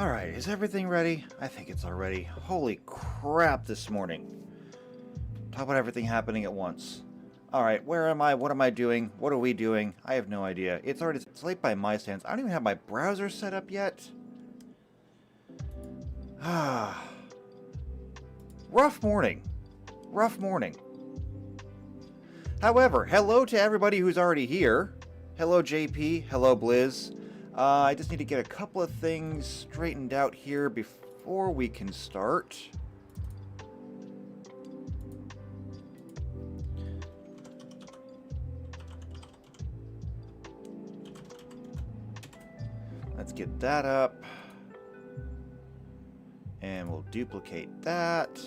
Alright, is everything ready? I think it's all ready. Holy crap this morning. Talk about everything happening at once. Alright, where am I? What am I doing? What are we doing? I have no idea. It's late by my standards. I don't even have my browser set up yet. Ah. Rough morning. Rough morning. However, hello to everybody who's already here. Hello JP. Hello Blizz. I just need to get a couple of things straightened out here before we can start. Let's get that up. And we'll duplicate that.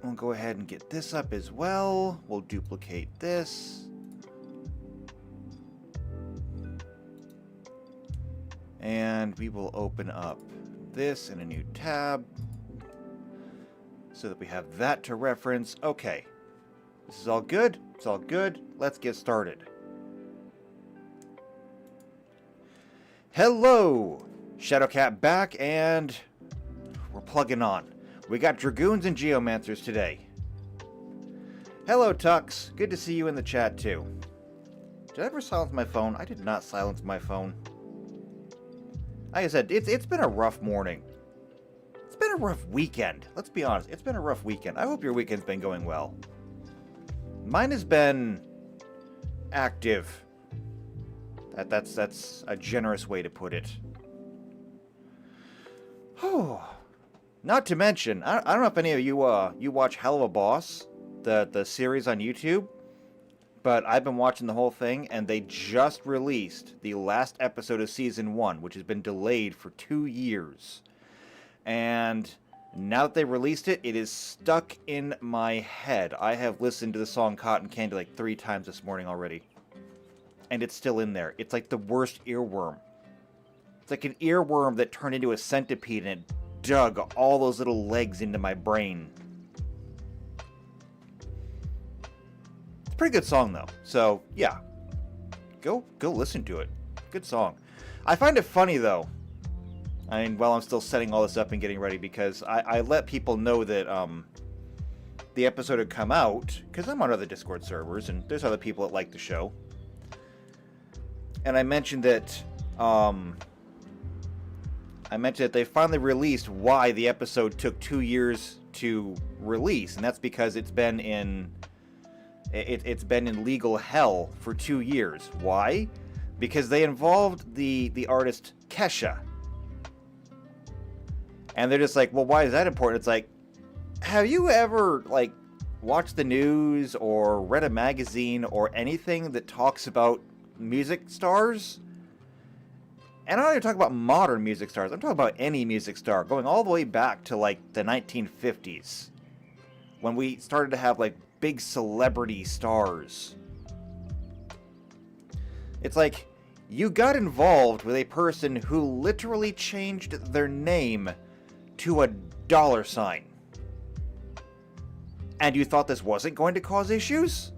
We'll go ahead and get this up as well. We'll duplicate this. And we will open up this in a new tab so that we have that to reference. Okay. This is all good. It's all good. Let's get started. Hello! Shadowcat back, and we're plugging on. We got Dragoons and Geomancers today. Hello, Tux. Good to see you in the chat, too. Did I ever silence my phone? I did not silence my phone. Like I said, it's been a rough morning. It's been a rough weekend. Let's be honest. It's been a rough weekend. I hope your weekend's been going well. Mine has been active. That's a generous way to put it. Oh. Not to mention, I don't know if any of you you watch Hell of a Boss, the series on YouTube, but I've been watching the whole thing, and they just released the last episode of Season 1, which has been delayed for 2 years. And now that they released it, it is stuck in my head. I have listened to the song Cotton Candy like 3 times this morning already. And it's still in there. It's like the worst earworm. It's like an earworm that turned into a centipede and it dug all those little legs into my brain. It's a pretty good song though. So yeah, go listen to it. Good song. I find it funny though. I mean, while I'm still setting all this up and getting ready, because I let people know that the episode had come out, because I'm on other Discord servers and there's other people that like the show. And I mentioned that they finally released why the episode took 2 years to release, and that's because it's been in legal hell for 2 years. Why? Because they involved the artist Kesha, and they're just like, well, why is that important? It's like, have you ever like watched the news or read a magazine or anything that talks about music stars? And I'm not even talking about modern music stars. I'm talking about any music star, going all the way back to like the 1950s, when we started to have like big celebrity stars. It's like you got involved with a person who literally changed their name to a $, and you thought this wasn't going to cause issues?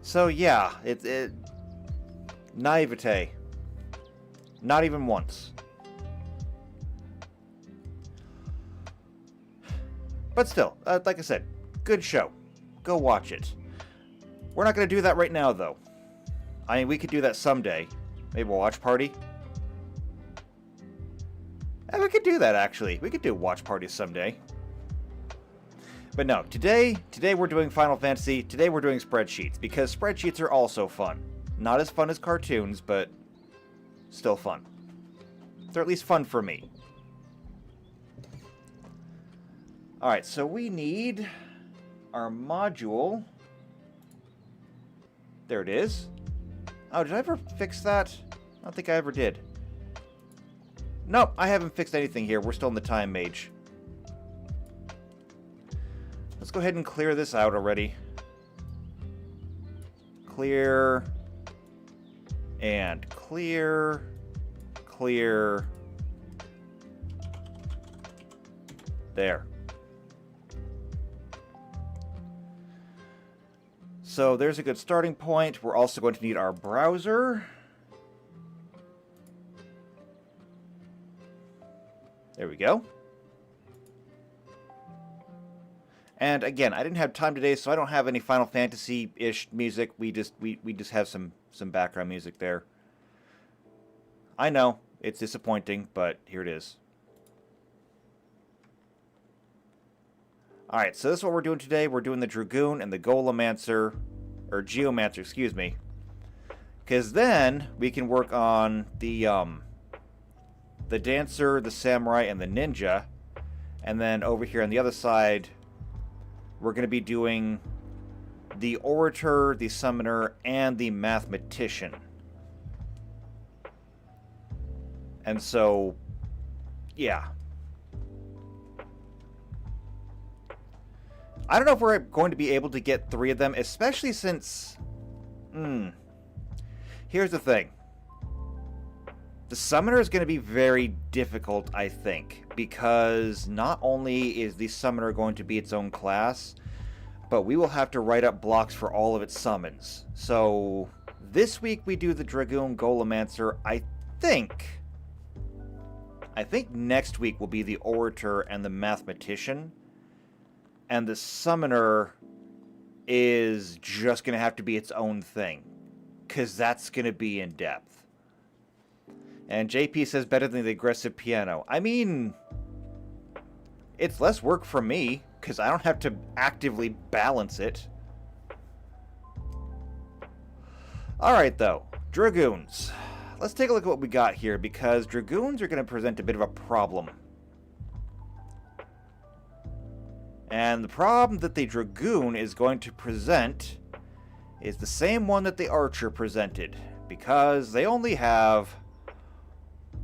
So yeah, naivete. Not even once. But still, like I said, good show. Go watch it. We're not going to do that right now, though. I mean, we could do that someday. Maybe a watch party. And we could do that, actually. We could do watch parties someday. But no, today we're doing Final Fantasy. Today we're doing spreadsheets, because spreadsheets are also fun. Not as fun as cartoons, but still fun. They're at least fun for me. Alright, so we need our module. There it is. Oh, did I ever fix that? I don't think I ever did. Nope, I haven't fixed anything here. We're still in the time mage. Let's go ahead and clear this out already. Clear. And clear. Clear. There. So there's a good starting point. We're also going to need our browser. There we go. And again, I didn't have time today, so I don't have any Final Fantasy-ish music. We just have some background music there. I know, it's disappointing, but here it is. Alright, so this is what we're doing today. We're doing the Dragoon and the Geomancer, excuse me. Because then we can work on the Dancer, the Samurai, and the Ninja. And then over here on the other side, we're going to be doing the Orator, the Summoner, and the Mathematician. And so, yeah. I don't know if we're going to be able to get 3 of them, especially since... Here's the thing. The Summoner is going to be very difficult, I think, because not only is the Summoner going to be its own class, but we will have to write up blocks for all of its summons. So, this week we do the Dragoon Geomancer. I think next week will be the Orator and the Mathematician. And the Summoner is just going to have to be its own thing, because that's going to be in depth. And JP says better than the aggressive piano. I mean, it's less work for me, because I don't have to actively balance it. Alright, though. Dragoons. Let's take a look at what we got here, because Dragoons are going to present a bit of a problem. And the problem that the Dragoon is going to present is the same one that the Archer presented, because they only have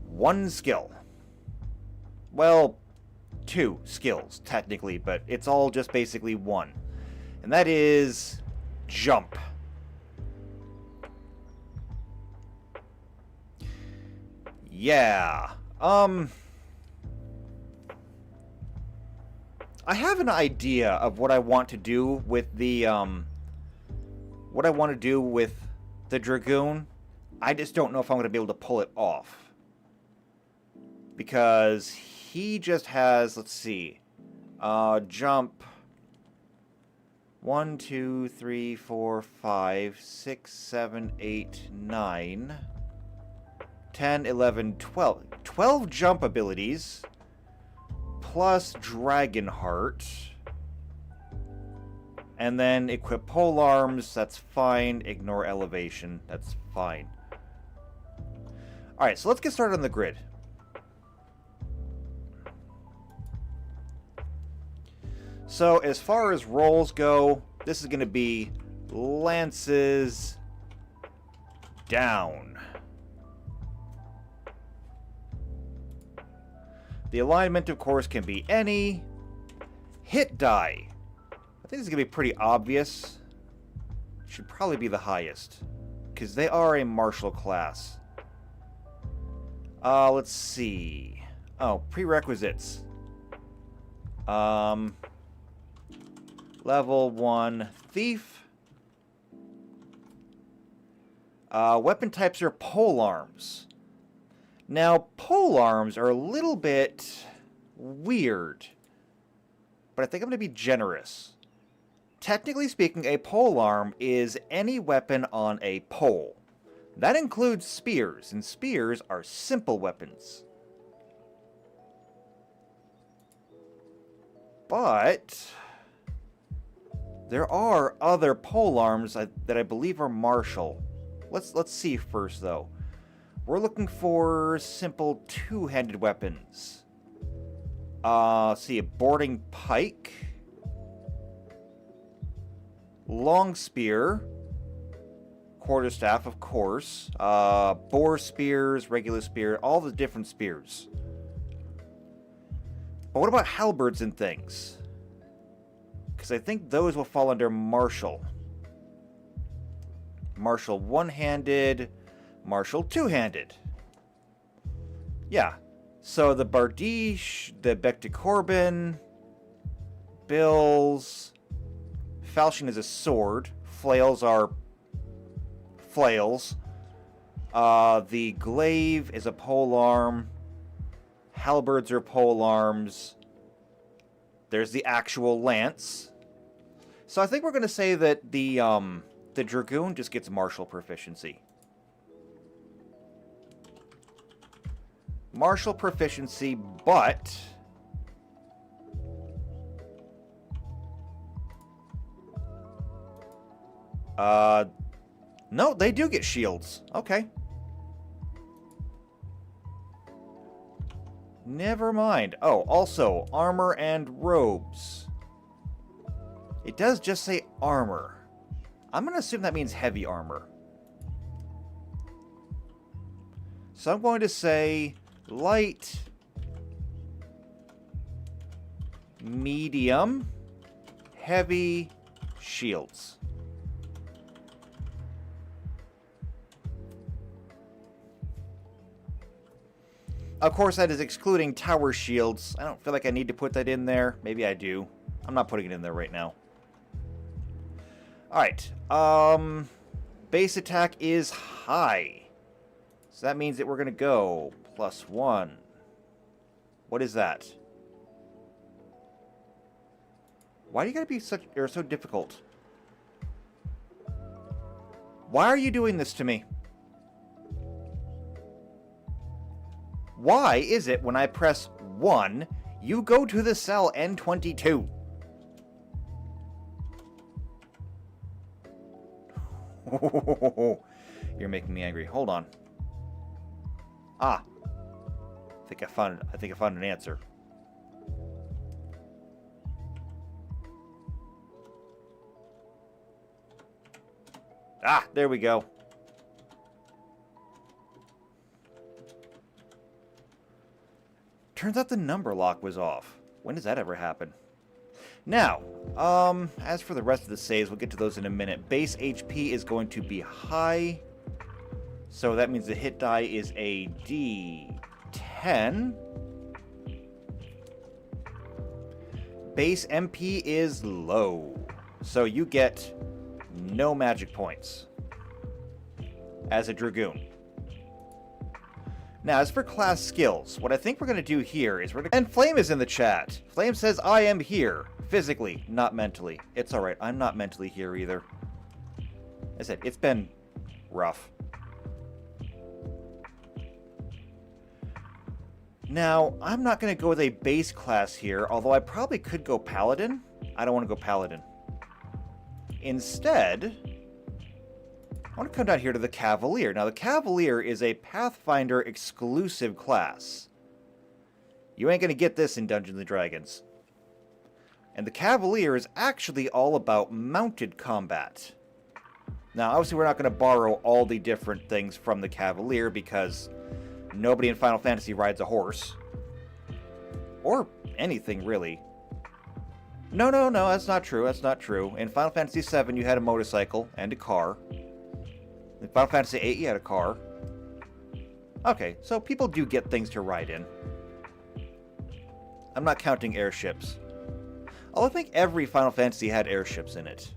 1 skill. Well, 2 skills, technically, but it's all just basically 1. And that is jump. Yeah. I have an idea of what I want to do with the Dragoon. I just don't know if I'm going to be able to pull it off. Because he just has, let's see, jump 1, 2, 3, 4, 5, 6, 7, 8, 9, 10, 11, 12. 12 jump abilities, plus Dragonheart. And then equip polearms, that's fine. Ignore elevation, that's fine. Alright, so let's get started on the grid. So, as far as rolls go, this is going to be lances down. The alignment, of course, can be any. Hit die. I think this is going to be pretty obvious. Should probably be the highest, because they are a martial class. Let's see. Oh, prerequisites. Level 1 Thief. Weapon types are polearms. Now, polearms are a little bit weird, but I think I'm going to be generous. Technically speaking, a polearm is any weapon on a pole. That includes spears, and spears are simple weapons. But there are other polearms that I believe are martial. Let's see first, though. We're looking for simple two-handed weapons. See, a boarding pike, long spear, quarterstaff, of course, boar spears, regular spear, all the different spears. But what about halberds and things? Because I think those will fall under martial. Martial one-handed, martial two-handed. Yeah. So the bardiche, the bec de corbin, bills, falchion is a sword, flails are flails. The glaive is a polearm. Halberds are polearms. There's the actual lance. So I think we're going to say that the dragoon just gets martial proficiency. Martial proficiency, but no, they do get shields. Okay. Never mind. Oh, also, armor and robes. It does just say armor. I'm going to assume that means heavy armor. So I'm going to say light, medium, heavy, shields. Of course, that is excluding tower shields. I don't feel like I need to put that in there. Maybe I do. I'm not putting it in there right now. Alright. Base attack is high. So that means that we're going to go +1. What is that? Why do you gotta be so difficult? Why are you doing this to me? Why is it when I press 1, you go to the cell N22? You're making me angry. Hold on. Ah. I think I found an answer. Ah, there we go. Turns out the number lock was off. When does that ever happen? Now, as for the rest of the saves, we'll get to those in a minute. Base HP is going to be high. So that means the hit die is a D10. Base MP is low. So you get no magic points as a Dragoon. Now, as for class skills, what I think we're going to do here is and Flame is in the chat. Flame says, I am here. Physically, not mentally. It's alright, I'm not mentally here either. I said, it's been rough. Now, I'm not going to go with a base class here, although I probably could go Paladin. I don't want to go Paladin. Instead, I want to come down here to the Cavalier. Now, the Cavalier is a Pathfinder exclusive class. You ain't going to get this in Dungeons & Dragons. And the Cavalier is actually all about mounted combat. Now, obviously, we're not going to borrow all the different things from the Cavalier because nobody in Final Fantasy rides a horse. Or anything, really. No, that's not true. That's not true. In Final Fantasy VII, you had a motorcycle and a car. In Final Fantasy VIII, you had a car. Okay, so people do get things to ride in. I'm not counting airships. Although I think every Final Fantasy had airships in it.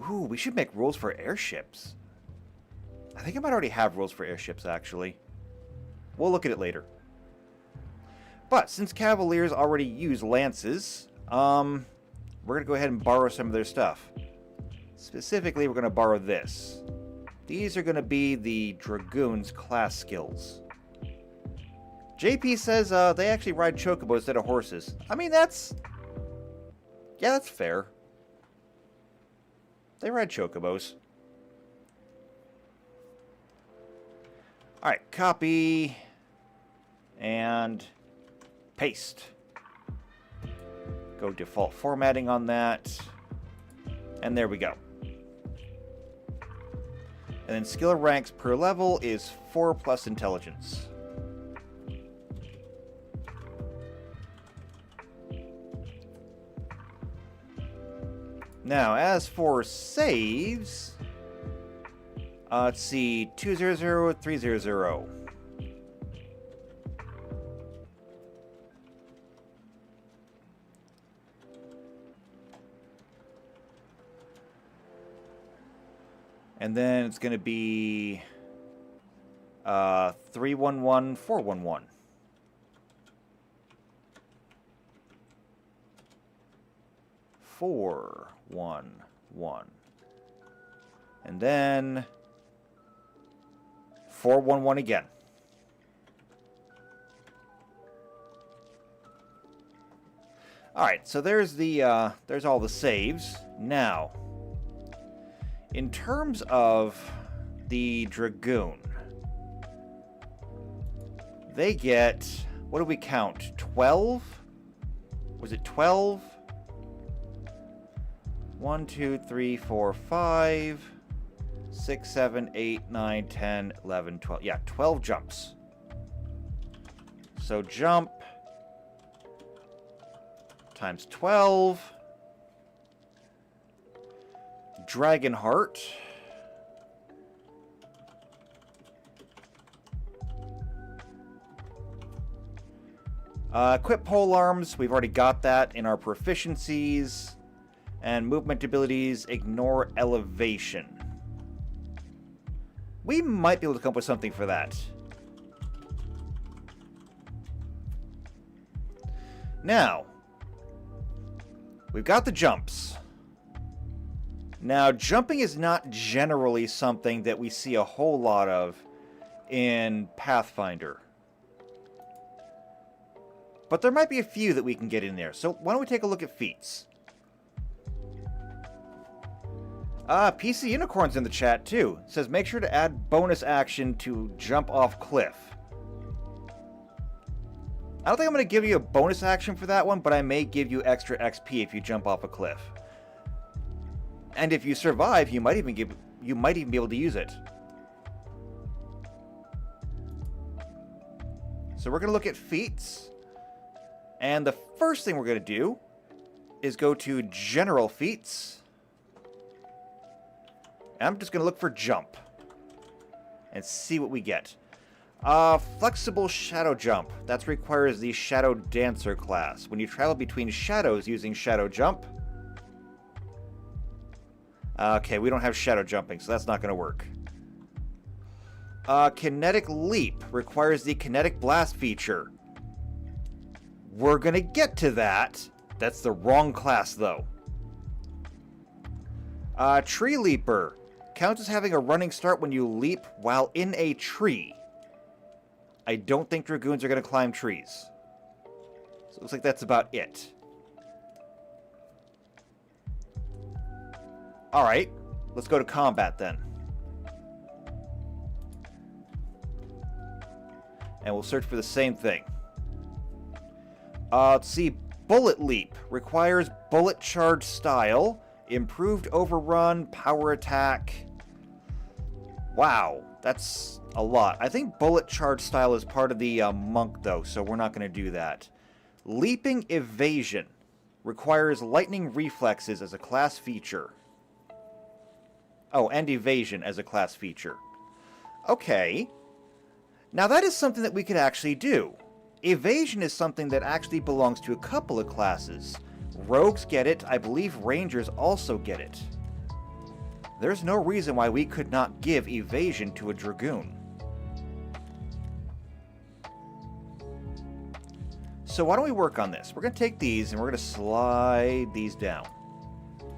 Ooh, we should make rules for airships. I think I might already have rules for airships, actually. We'll look at it later. But since Cavaliers already use lances, we're going to go ahead and borrow some of their stuff. Specifically, we're going to borrow this. These are going to be the Dragoon's class skills. JP says they actually ride chocobos instead of horses. I mean, that's... yeah, that's fair. They ride chocobos. Alright, copy. And paste. Go default formatting on that. And there we go. And then skill ranks per level is 4 plus intelligence. Now, as for saves, let's see, 200, 300. And then it's going to be 311, 411. Four, 1, 1. And then 411 again. All right, so there's all the saves. Now, in terms of the Dragoon, they get, what do we count? 12? Was it 12? 1, 2, 3, 4, 5, 6, 7, 8, 9, 10, 11, 12. Yeah, 12 jumps. So jump times 12. Dragonheart. Equip polearms. We've already got that in our proficiencies. And movement abilities, ignore elevation. We might be able to come up with something for that. Now, we've got the jumps. Now, jumping is not generally something that we see a whole lot of in Pathfinder. But there might be a few that we can get in there. So why don't we take a look at feats? PC Unicorn's in the chat too. It says make sure to add bonus action to jump off cliff. I don't think I'm going to give you a bonus action for that one, but I may give you extra XP if you jump off a cliff. And if you survive, you might even be able to use it. So we're going to look at feats. And the first thing we're going to do is go to General Feats. And I'm just going to look for Jump. And see what we get. Flexible Shadow Jump. That requires the Shadow Dancer class. When you travel between shadows using Shadow Jump. Okay, we don't have Shadow Jumping, so that's not going to work. Kinetic Leap requires the Kinetic Blast feature. We're going to get to that. That's the wrong class, though. Tree Leaper. Counts as having a running start when you leap while in a tree. I don't think Dragoons are going to climb trees. So it looks like that's about it. Alright, let's go to combat then. And we'll search for the same thing. Let's see, Bullet Leap requires bullet charge style, improved overrun, power attack. Wow, that's a lot. I think bullet charge style is part of the monk though, so we're not going to do that. Leaping Evasion requires lightning reflexes as a class feature. Oh, and evasion as a class feature. Okay. Now that is something that we could actually do. Evasion is something that actually belongs to a couple of classes. Rogues get it. I believe Rangers also get it. There's no reason why we could not give evasion to a Dragoon. So why don't we work on this? We're going to take these and we're going to slide these down.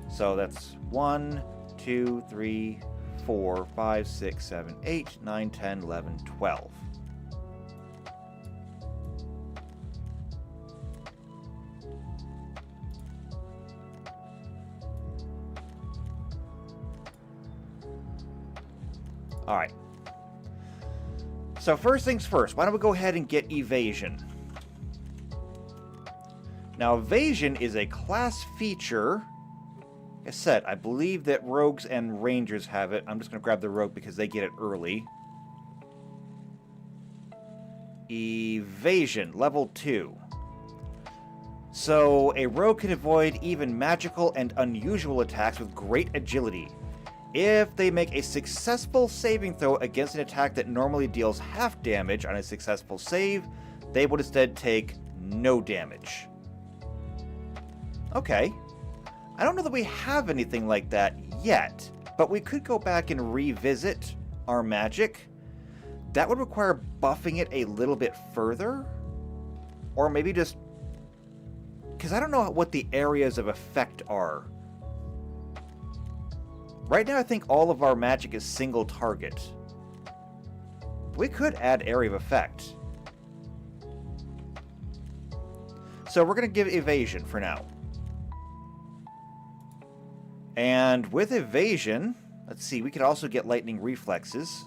So that's 1, 2, 3, 4, 5, 6, 7, 8, 9, 10, 11, 12. Alright. So first things first, why don't we go ahead and get evasion? Now evasion is a class feature. Like I said, I believe that rogues and rangers have it. I'm just going to grab the rogue because they get it early. Evasion, level 2. So a rogue can avoid even magical and unusual attacks with great agility. If they make a successful saving throw against an attack that normally deals half damage on a successful save, they would instead take no damage. Okay. I don't know that we have anything like that yet, But we could go back and revisit our magic. That would require buffing it a little bit further. Or maybe just... because I don't know what the areas of effect are. Right now I think all of our magic is single target. We could add area of effect. So we're going to give evasion for now. And with evasion, let's see, we could also get lightning reflexes.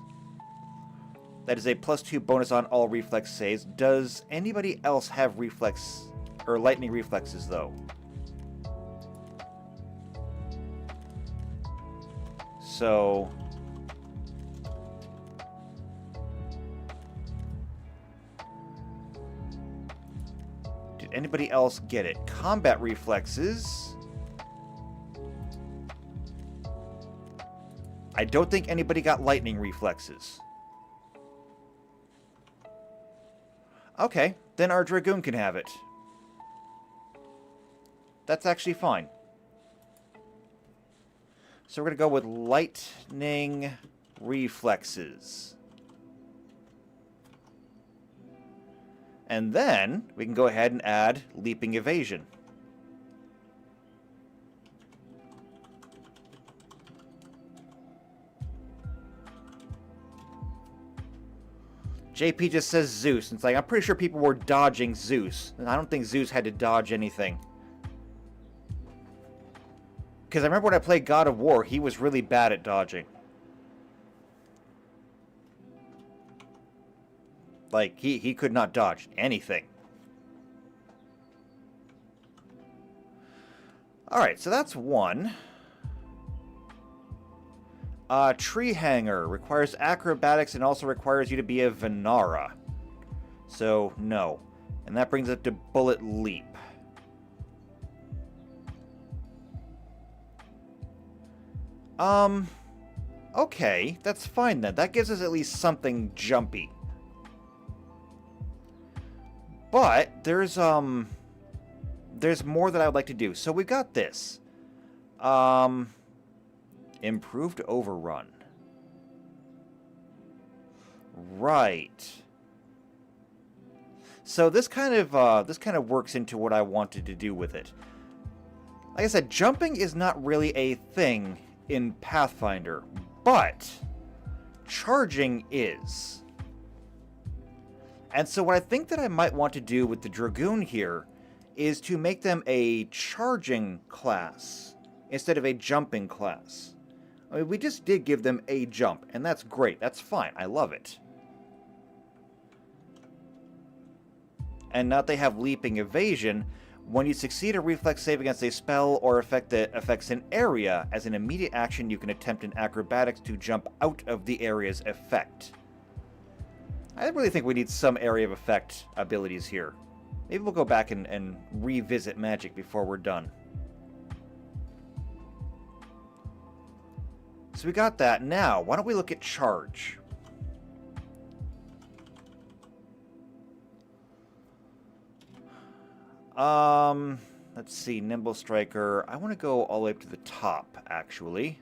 That is a +2 bonus on all reflex saves. Does anybody else have reflex or lightning reflexes though? So did anybody else get it? Combat reflexes. I don't think anybody got lightning reflexes. Okay, then our Dragoon can have it. That's actually fine. So we're going to go with lightning reflexes. And then we can go ahead and add leaping evasion. JP just says Zeus. It's like, I'm pretty sure people were dodging Zeus. And I don't think Zeus had to dodge anything. Because I remember when I played God of War, he was really bad at dodging. Like, he could not dodge anything. Alright, so that's one. Tree Hanger requires acrobatics and also requires you to be a Venara. So, no. And that brings it to Bullet Leap. Okay, that's fine then. That gives us at least something jumpy. But there's more that I would like to do. So we've got this. Improved overrun. Right. So this kind of works into what I wanted to do with it. Like I said, jumping is not really a thing in Pathfinder, but charging is. And so what I think that I might want to do with the Dragoon here is to make them a charging class instead of a jumping class. I mean, we just did give them a jump, and that's great. That's fine. I love it. And now that they have leaping evasion, when you succeed a reflex save against a spell or effect that affects an area, as an immediate action you can attempt an acrobatics to jump out of the area's effect. I really think we need some area of effect abilities here. Maybe we'll go back and revisit magic before we're done. So we got that. Now, why don't we look at charge? Let's see, Nimble Striker. I want to go all the way up to the top, actually.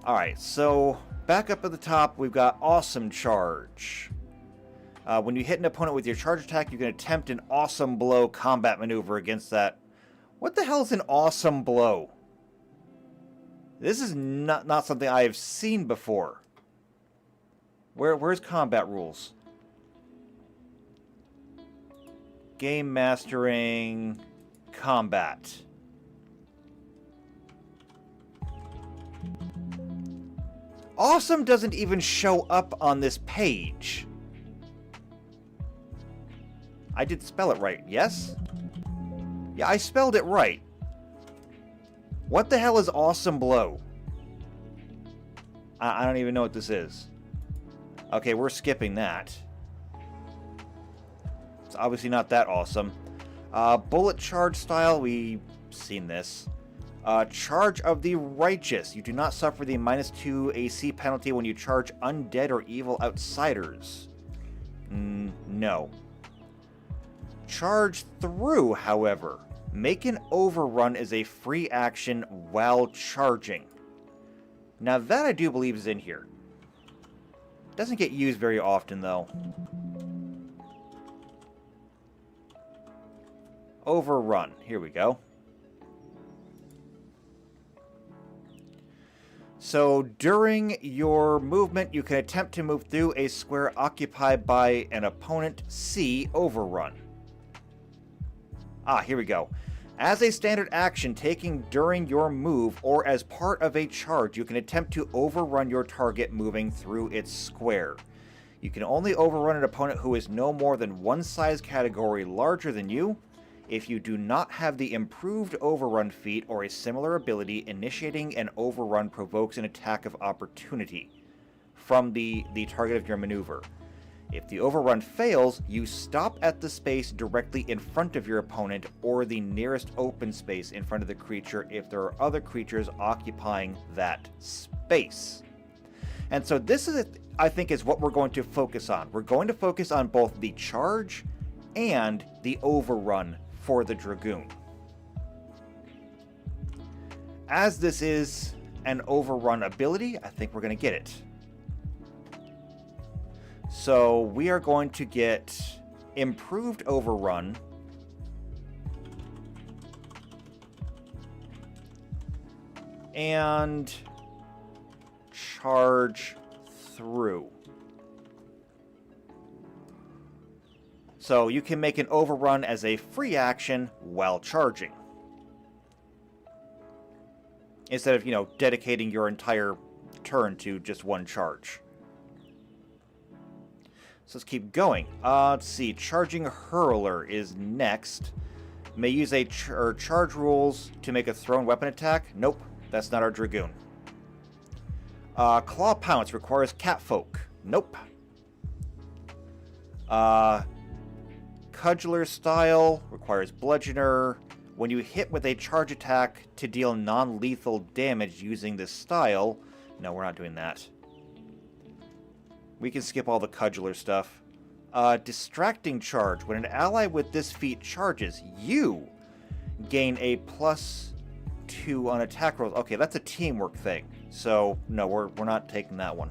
Alright, so back up at the top, we've got Awesome Charge. When you hit an opponent with your charge attack, you can attempt an Awesome Blow combat maneuver against that. What the hell is an Awesome Blow? This is not something I have seen before. Where's combat rules? Game mastering, combat. Awesome doesn't even show up on this page. I did spell it right, yes? Yeah, I spelled it right. What the hell is Awesome Blow? I don't even know what this is. Okay, we're skipping that. It's obviously not that awesome. Bullet charge style, we've seen this. Charge of the Righteous. You do not suffer the -2 AC penalty when you charge undead or evil outsiders. No. Charge through, however. Make an overrun as a free action while charging. Now that I do believe is in here. Doesn't get used very often, though. Overrun. Here we go. So during your movement, you can attempt to move through a square occupied by an opponent. C. Overrun. Ah, here we go. As a standard action taken during your move or as part of a charge, you can attempt to overrun your target moving through its square. You can only overrun an opponent who is no more than one size category larger than you. If you do not have the improved overrun feat or a similar ability, initiating an overrun provokes an attack of opportunity from the target of your maneuver. If the overrun fails, you stop at the space directly in front of your opponent or the nearest open space in front of the creature if there are other creatures occupying that space. And so this is, I think, is what we're going to focus on. We're going to focus on both the charge and the overrun for the Dragoon. As this is an overrun ability, I think we're going to get it. So we are going to get improved overrun. And charge through. So you can make an overrun as a free action while charging. Instead of, dedicating your entire turn to just one charge. So let's keep going. Let's see. Charging Hurler is next. May use charge rules to make a thrown weapon attack. Nope, that's not our Dragoon. Claw Pounce requires Catfolk. Nope. Cudgeler Style requires Bludgeoner. When you hit with a charge attack to deal non-lethal damage using this style... No, we're not doing that. We can skip all the Cudgeler stuff. Distracting Charge. When an ally with this feat charges, you gain a +2 on attack rolls. Okay, that's a teamwork thing. So, no, we're not taking that one.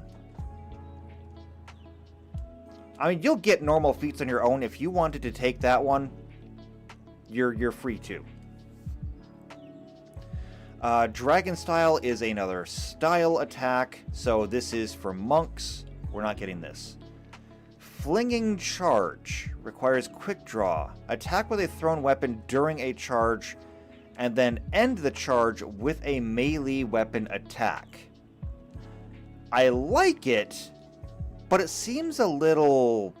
I mean, you'll get normal feats on your own. If you wanted to take that one, you're free to. Dragon Style is another style attack. So this is for monks. We're not getting this. Flinging Charge requires Quick Draw. Attack with a thrown weapon during a charge, and then end the charge with a melee weapon attack. I like it, but it seems a little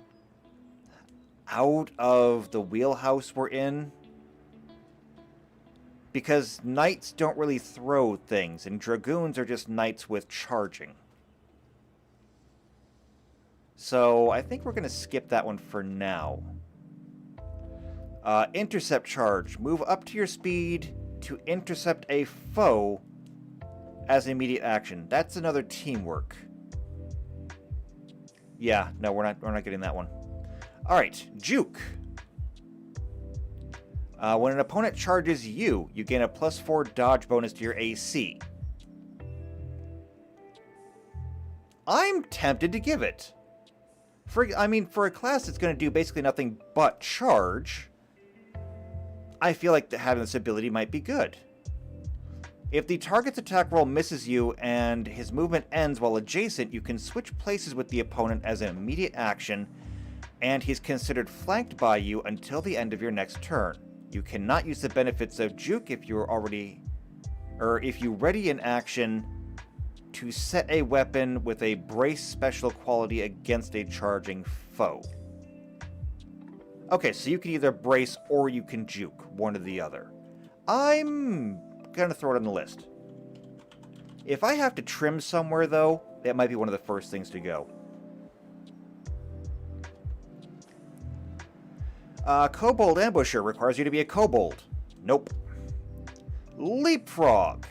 out of the wheelhouse we're in. Because knights don't really throw things, and dragoons are just knights with charging. So I think we're going to skip that one for now. Intercept Charge. Move up to your speed to intercept a foe as immediate action. That's another teamwork. Yeah, no, we're not getting that one. All right, Juke. When an opponent charges you, you gain a +4 dodge bonus to your AC. I'm tempted to give it. For a class that's going to do basically nothing but charge, I feel like having this ability might be good. If the target's attack roll misses you and his movement ends while adjacent, you can switch places with the opponent as an immediate action, and he's considered flanked by you until the end of your next turn. You cannot use the benefits of Juke if you ready an action to set a weapon with a brace special quality against a charging foe. Okay, so you can either brace or you can Juke, one or the other. I'm gonna throw it on the list. If I have to trim somewhere, though, that might be one of the first things to go. Kobold Ambusher requires you to be a kobold. Nope. Leapfrog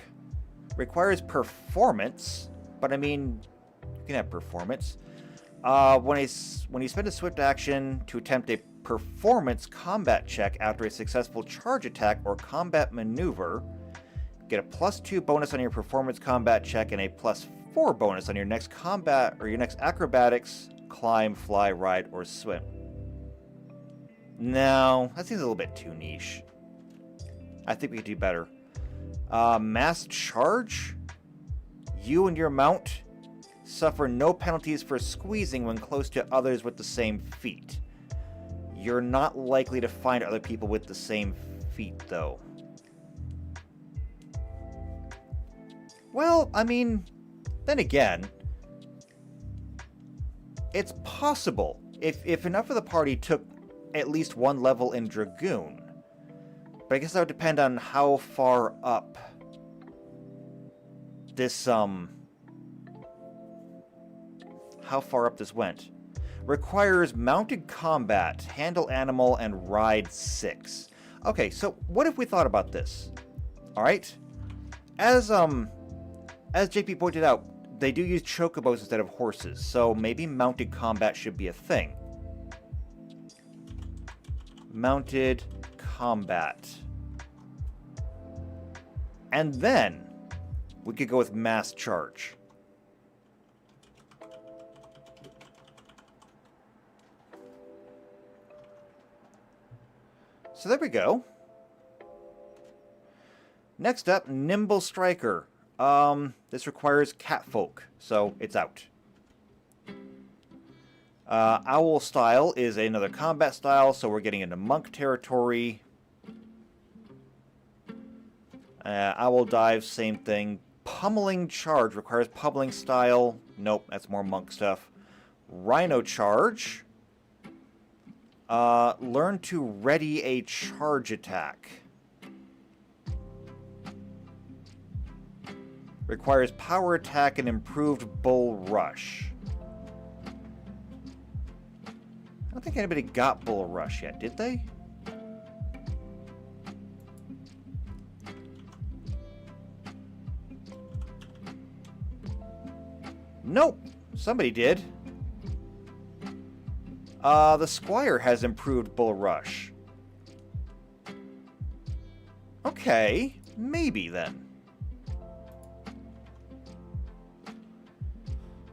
requires performance, but I mean, you can have performance. When you spend a swift action to attempt a performance combat check after a successful charge attack or combat maneuver, get a +2 bonus on your performance combat check and a +4 bonus on your next combat or your next acrobatics, climb, fly, ride, or swim. No, that seems a little bit too niche. I think we could do better. Mass charge? You and your mount suffer no penalties for squeezing when close to others with the same feat. You're not likely to find other people with the same feat, though. Well, I mean, then again, it's possible if enough of the party took at least one level in Dragoon. But I guess that would depend on how far up this, how far up this went. Requires mounted combat, handle animal, and ride 6. Okay, so what if we thought about this? Alright? As JP pointed out, they do use chocobos instead of horses, so maybe mounted combat should be a thing. Mounted combat. And then we could go with mass charge. So there we go. Next up, Nimble Striker. This requires catfolk, so it's out. Owl Style is another combat style, so we're getting into monk territory. Owl Dive, same thing. Pummeling Charge requires pummeling style. Nope, that's more monk stuff. Rhino Charge. Learn to ready a charge attack. Requires power attack and improved bull rush. I don't think anybody got bull rush yet, did they? Nope. Somebody did. The Squire has improved bull rush. Okay, maybe then.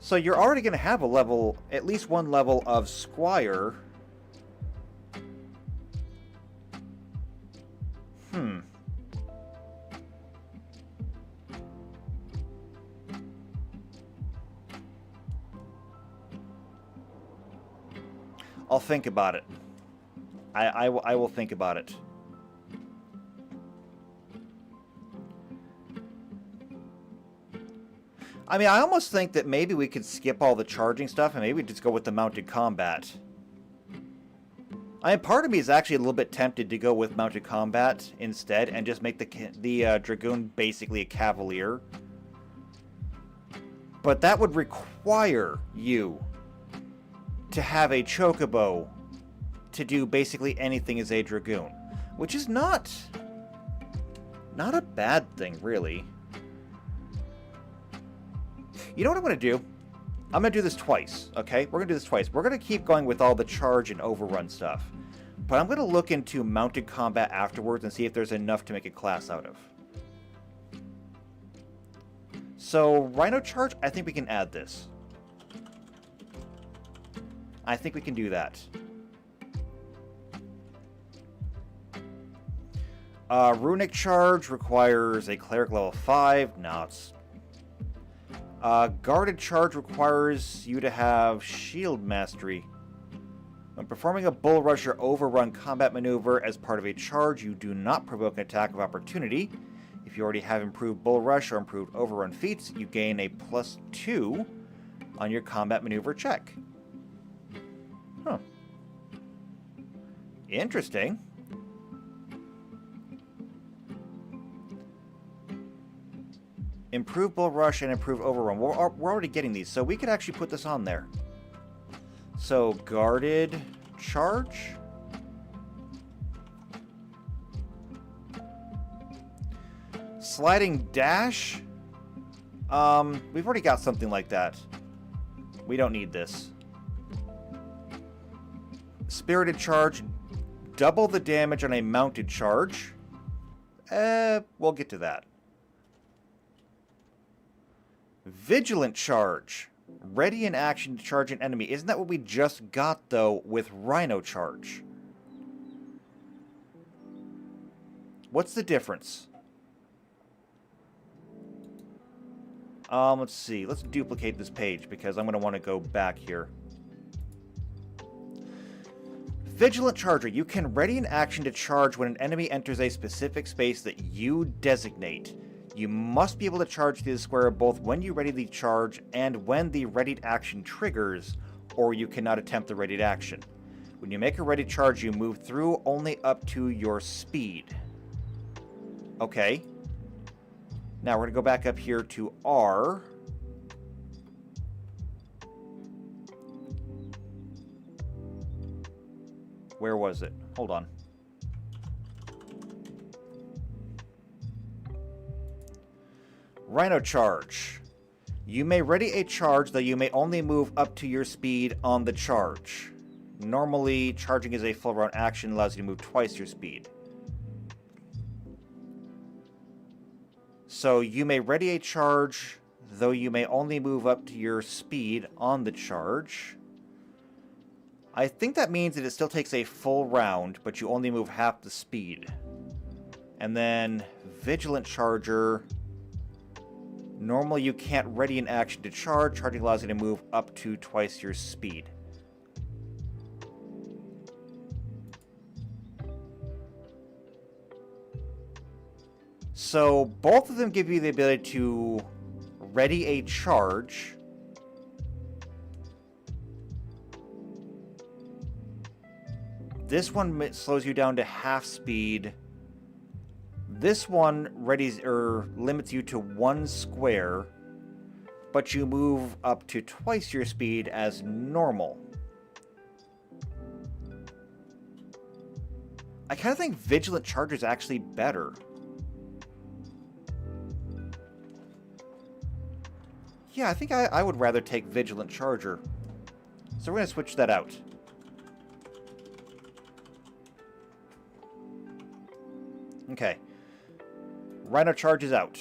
So you're already going to have a level, at least one level of Squire. I'll think about it. I will think about it. I mean, I almost think that maybe we could skip all the charging stuff and maybe we just go with the mounted combat. I mean, part of me is actually a little bit tempted to go with mounted combat instead and just make the Dragoon basically a cavalier. But that would require you to have a chocobo to do basically anything as a Dragoon, which is not a bad thing, really. You know what I'm going to do? I'm going to do this twice, okay? We're going to do this twice. We're going to keep going with all the charge and overrun stuff. But I'm going to look into mounted combat afterwards and see if there's enough to make a class out of. So, Rhino Charge, I think we can add this. I think we can do that. Runic Charge requires a Cleric level 5. No, it's... Guarded Charge requires you to have Shield Mastery. When performing a Bull Rush or Overrun combat maneuver as part of a charge, you do not provoke an attack of opportunity. If you already have improved Bull Rush or improved Overrun feats, you gain a +2 on your combat maneuver check. Huh. Interesting. Improve Bull Rush and improve Overrun. We're already getting these, so we could actually put this on there. So, Guarded Charge. Sliding Dash. We've already got something like that. We don't need this. Spirited Charge, double the damage on a mounted charge. We'll get to that. Vigilant Charge. Ready in action to charge an enemy. Isn't that what we just got, though, with Rhino Charge? What's the difference? Let's see. Let's duplicate this page because I'm going to want to go back here. Vigilant Charger. You can ready in action to charge when an enemy enters a specific space that you designate. You must be able to charge through the square both when you ready the charge and when the readied action triggers, or you cannot attempt the readied action. When you make a ready charge, you move through only up to your speed. Okay. Now we're going to go back up here to R. Where was it? Hold on. Rhino Charge. You may ready a charge, though you may only move up to your speed on the charge. Normally, charging is a full round action, allows you to move twice your speed. So you may ready a charge, though you may only move up to your speed on the charge. I think that means that it still takes a full round, but you only move half the speed. And then Vigilant Charger. Normally you can't ready an action to charge. Charging allows you to move up to twice your speed. So both of them give you the ability to ready a charge. This one slows you down to half speed. This one readies or limits you to 1 square, but you move up to twice your speed as normal. I kind of think Vigilant Charger is actually better. Yeah, I think I would rather take Vigilant Charger. So we're going to switch that out. Okay. Rhino Charge is out.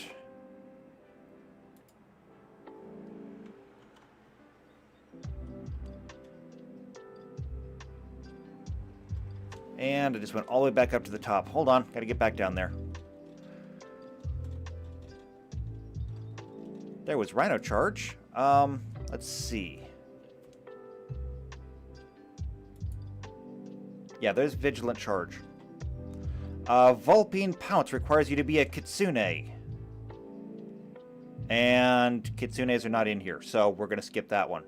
And I just went all the way back up to the top. Hold on, gotta get back down there. There was Rhino Charge. Let's see. Yeah, there's Vigilant Charge. Vulpine Pounce requires you to be a Kitsune. And Kitsunes are not in here, so we're going to skip that one.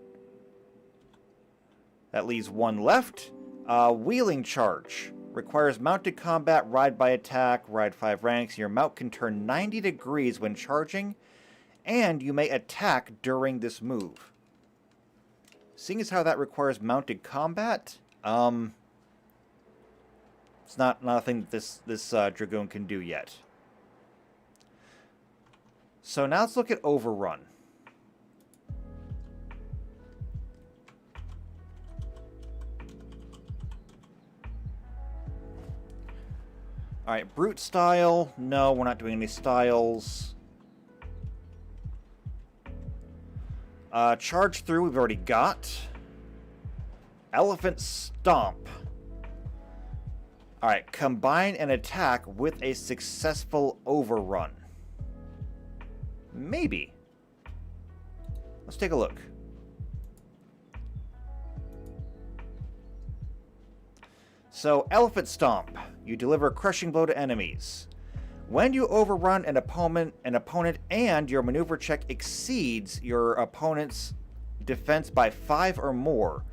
That leaves one left. Wheeling Charge. Requires mounted combat, ride by attack, ride 5 ranks. Your mount can turn 90 degrees when charging, and you may attack during this move. Seeing as how that requires mounted combat, it's not a thing that this Dragoon can do yet. So now let's look at Overrun. Alright, Brute Style. No, we're not doing any styles. Charge Through, we've already got. Elephant Stomp. Alright, combine an attack with a successful overrun. Maybe. Let's take a look. So, Elephant Stomp. You deliver a crushing blow to enemies. When you overrun an opponent and your maneuver check exceeds your opponent's defense by 5 or more,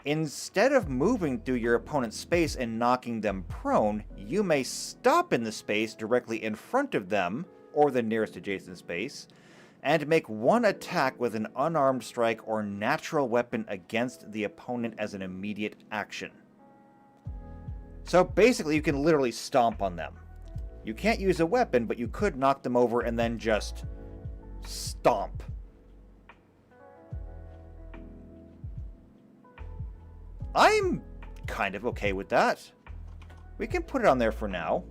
instead of moving through your opponent's space and knocking them prone, you may stop in the space directly in front of them, or the nearest adjacent space, and make one attack with an unarmed strike or natural weapon against the opponent as an immediate action. So basically, you can literally stomp on them. You can't use a weapon, but you could knock them over and then just stomp. I'm kind of okay with that. We can put it on there for now.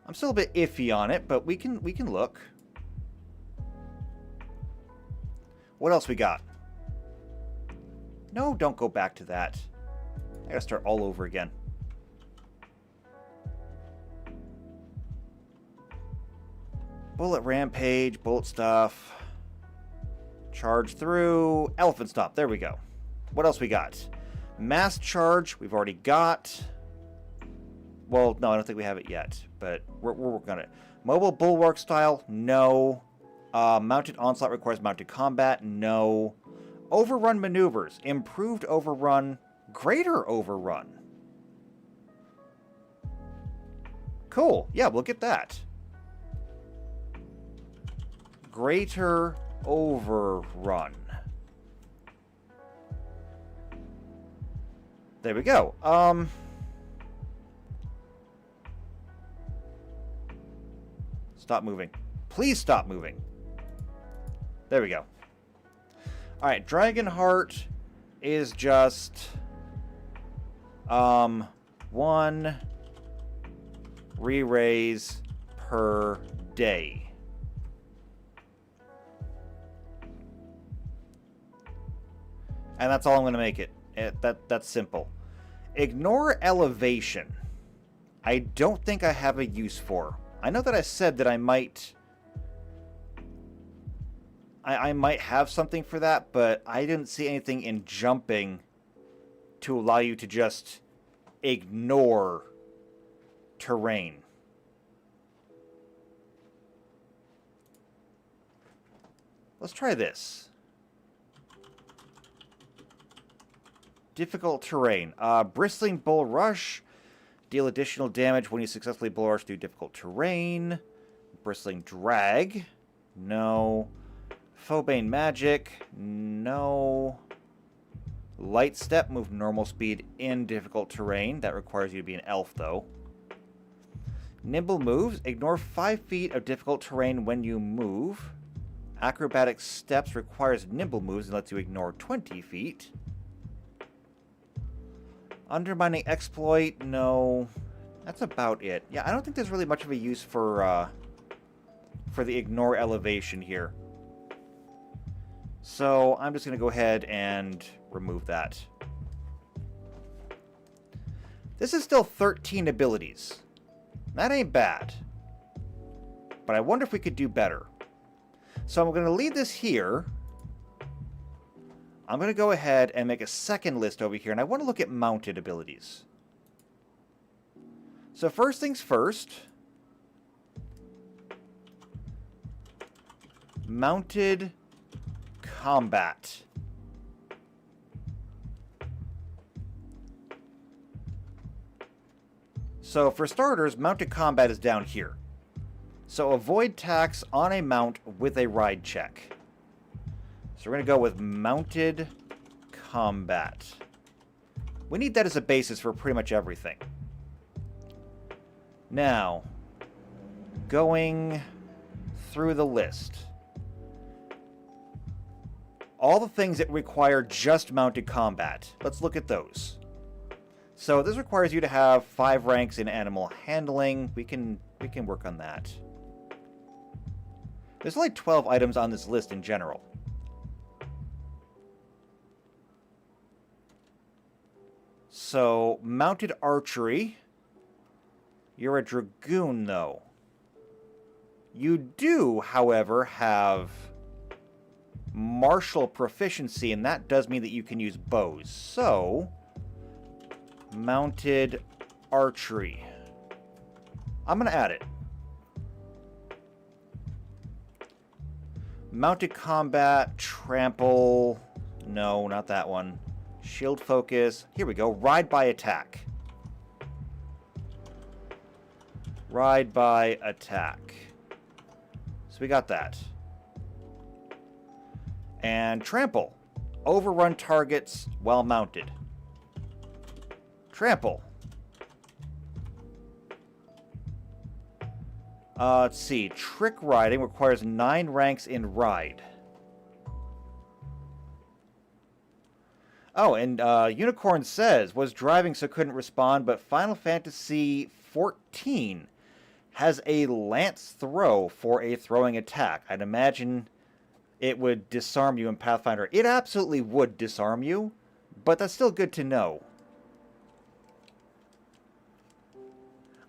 I'm still a bit iffy on it, but we can look. What else we got? No, don't go back to that. I gotta start all over again. Bullet rampage, bullet stuff. Charge through. Elephant stomp. There we go. What else we got? Mass charge. We've already got. Well, no, I don't think we have it yet, but we're working on it. Mobile bulwark style. No. Mounted onslaught requires mounted combat. No. Overrun maneuvers. Improved overrun. Greater overrun. Cool. Yeah, we'll get that. Greater overrun. There we go. Stop moving. Please stop moving. There we go. Alright, Dragonheart is just 1 re-raise per day. And that's all I'm going to make it. That's simple. Ignore elevation. I don't think I have a use for. I know that I said that I might... I might have something for that, but I didn't see anything in jumping to allow you to just ignore terrain. Let's try this. Difficult terrain. Bristling Bull Rush. Deal additional damage when you successfully bull rush through difficult terrain. Bristling Drag. No. Phobane Magic. No. Light Step. Move normal speed in difficult terrain. That requires you to be an elf, though. Nimble Moves. Ignore 5 feet of difficult terrain when you move. Acrobatic Steps requires nimble moves and lets you ignore 20 feet. Undermining Exploit, no. That's about it. Yeah, I don't think there's really much of a use for the ignore elevation here. So I'm just going to go ahead and remove that. This is still 13 abilities. That ain't bad. But I wonder if we could do better. So I'm going to leave this here. I'm going to go ahead and make a second list over here, and I want to look at mounted abilities. So first things first. Mounted combat. So for starters, mounted combat is down here. So avoid tax on a mount with a ride check. So we're going to go with mounted combat. We need that as a basis for pretty much everything. Now, going through the list. All the things that require just mounted combat. Let's look at those. So this requires you to have 5 ranks in animal handling. We can work on that. There's only 12 items on this list in general. So, mounted archery. You're a dragoon, though. You do, however, have martial proficiency, and that does mean that you can use bows. So, mounted archery. I'm going to add it. Mounted combat, trample. No, not that one. Shield focus. Here we go. Ride by attack. Ride by attack. So we got that. And trample. Overrun targets while mounted. Trample. Let's see. Trick riding requires 9 ranks in ride. Oh, and Unicorn says, was driving so couldn't respond, but Final Fantasy XIV has a lance throw for a throwing attack. I'd imagine it would disarm you in Pathfinder. It absolutely would disarm you, but that's still good to know.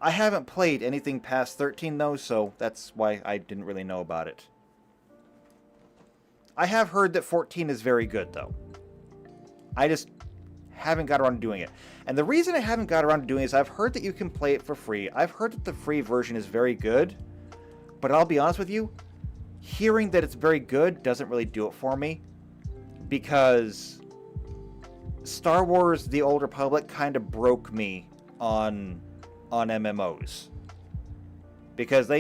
I haven't played anything past 13, though, so that's why I didn't really know about it. I have heard that 14 is very good, though. I just haven't got around to doing it. And the reason I haven't got around to doing it is I've heard that you can play it for free. I've heard that the free version is very good, but I'll be honest with you, hearing that it's very good doesn't really do it for me, because Star Wars The Old Republic kind of broke me on MMOs. Because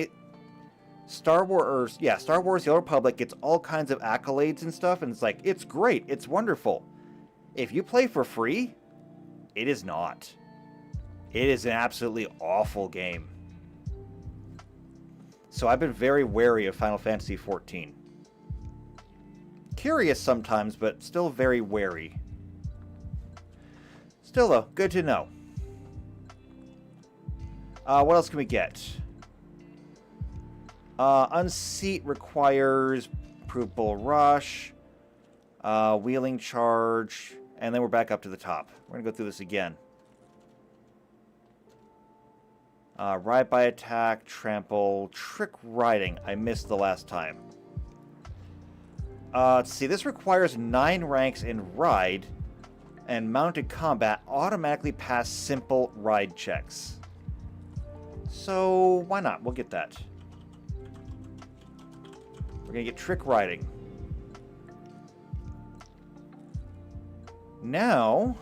Star Wars The Old Republic gets all kinds of accolades and stuff, and it's like, it's great, it's wonderful. If you play for free, it is not. It is an absolutely awful game. So I've been very wary of Final Fantasy XIV. Curious sometimes, but still very wary. Still though, good to know. What else can we get? Unseat requires Proof Bull Rush, Wheeling Charge, and then we're back up to the top. We're going to go through this again. Ride by Attack, Trample, Trick Riding. I missed the last time. Let's see, this requires 9 ranks in Ride, and Mounted Combat automatically pass simple ride checks. So, why not? We'll get that. We're going to get Trick Riding. Now,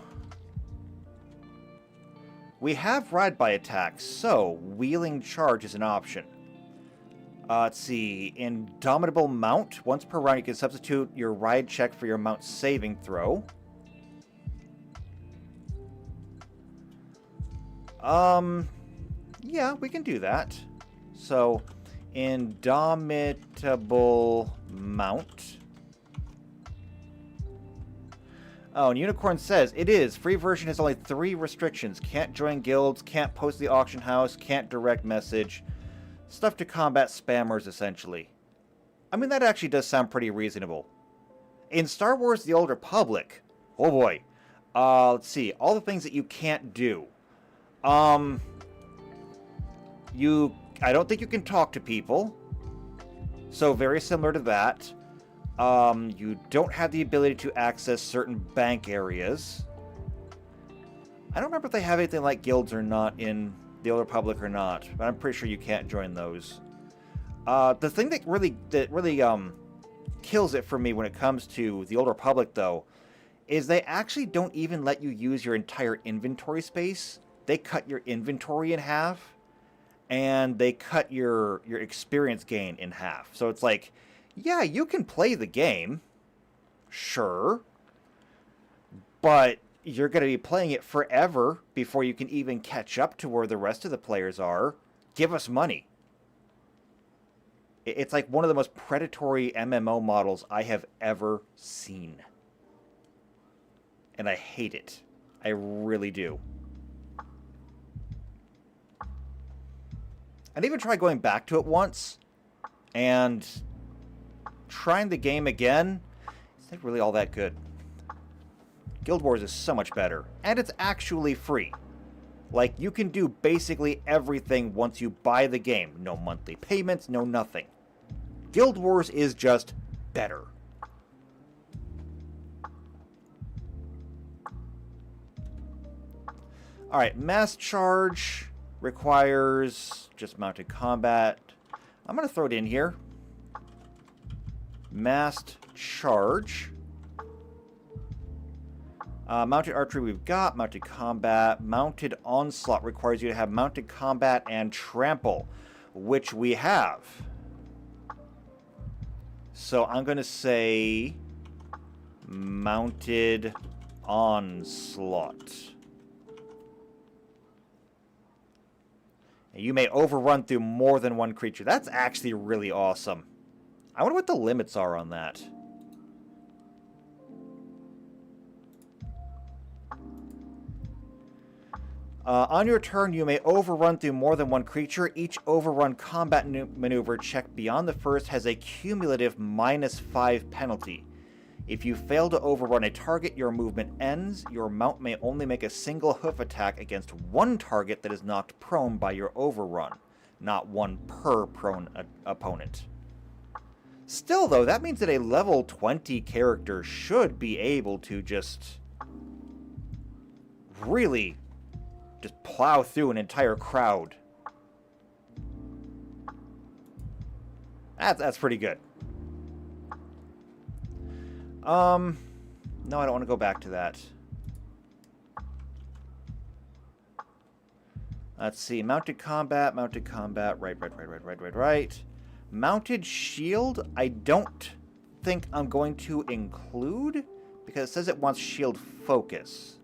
we have Ride by Attack, so Wheeling Charge is an option. Let's see, Indomitable Mount. Once per round, you can substitute your ride check for your mount saving throw. Yeah, we can do that. So, Indomitable Mount. Oh, and Unicorn says, it is. Free version has only 3 restrictions. Can't join guilds, can't post the auction house, can't direct message. Stuff to combat spammers, essentially. I mean, that actually does sound pretty reasonable. In Star Wars The Old Republic, oh boy. Let's see, all the things that you can't do. I don't think you can talk to people. So very similar to that. You don't have the ability to access certain bank areas. I don't remember if they have anything like guilds or not in the Old Republic or not, but I'm pretty sure you can't join those. The thing that really kills it for me when it comes to the Old Republic, though, is they actually don't even let you use your entire inventory space. They cut your inventory in half, and they cut your experience gain in half. So it's like, yeah, you can play the game, sure, but you're going to be playing it forever before you can even catch up to where the rest of the players are. Give us money. It's like one of the most predatory MMO models I have ever seen. And I hate it. I really do. I'd even tried going back to it once, and trying the game again, it's not really all that good. Guild Wars is so much better, and it's actually free. Like, you can do basically everything once you buy the game. No monthly payments, no nothing. Guild Wars is just better. Alright, Mass Charge requires just mounted combat. I'm going to throw it in here. Massed Charge. Mounted Archery we've got. Mounted Combat. Mounted Onslaught requires you to have Mounted Combat and Trample, which we have. So I'm going to say Mounted Onslaught. You may overrun through more than one creature. That's actually really awesome. I wonder what the limits are on that. On your turn, you may overrun through more than one creature. Each overrun combat maneuver check beyond the first has a cumulative -5 penalty. If you fail to overrun a target, your movement ends. Your mount may only make a single hoof attack against one target that is knocked prone by your overrun, not one per prone opponent. Still, though, that means that a level 20 character should be able to just really just plow through an entire crowd. That's pretty good. No, I don't want to go back to that. Let's see. Mounted combat, right. Mounted shield, I don't think I'm going to include, because it says it wants shield focus.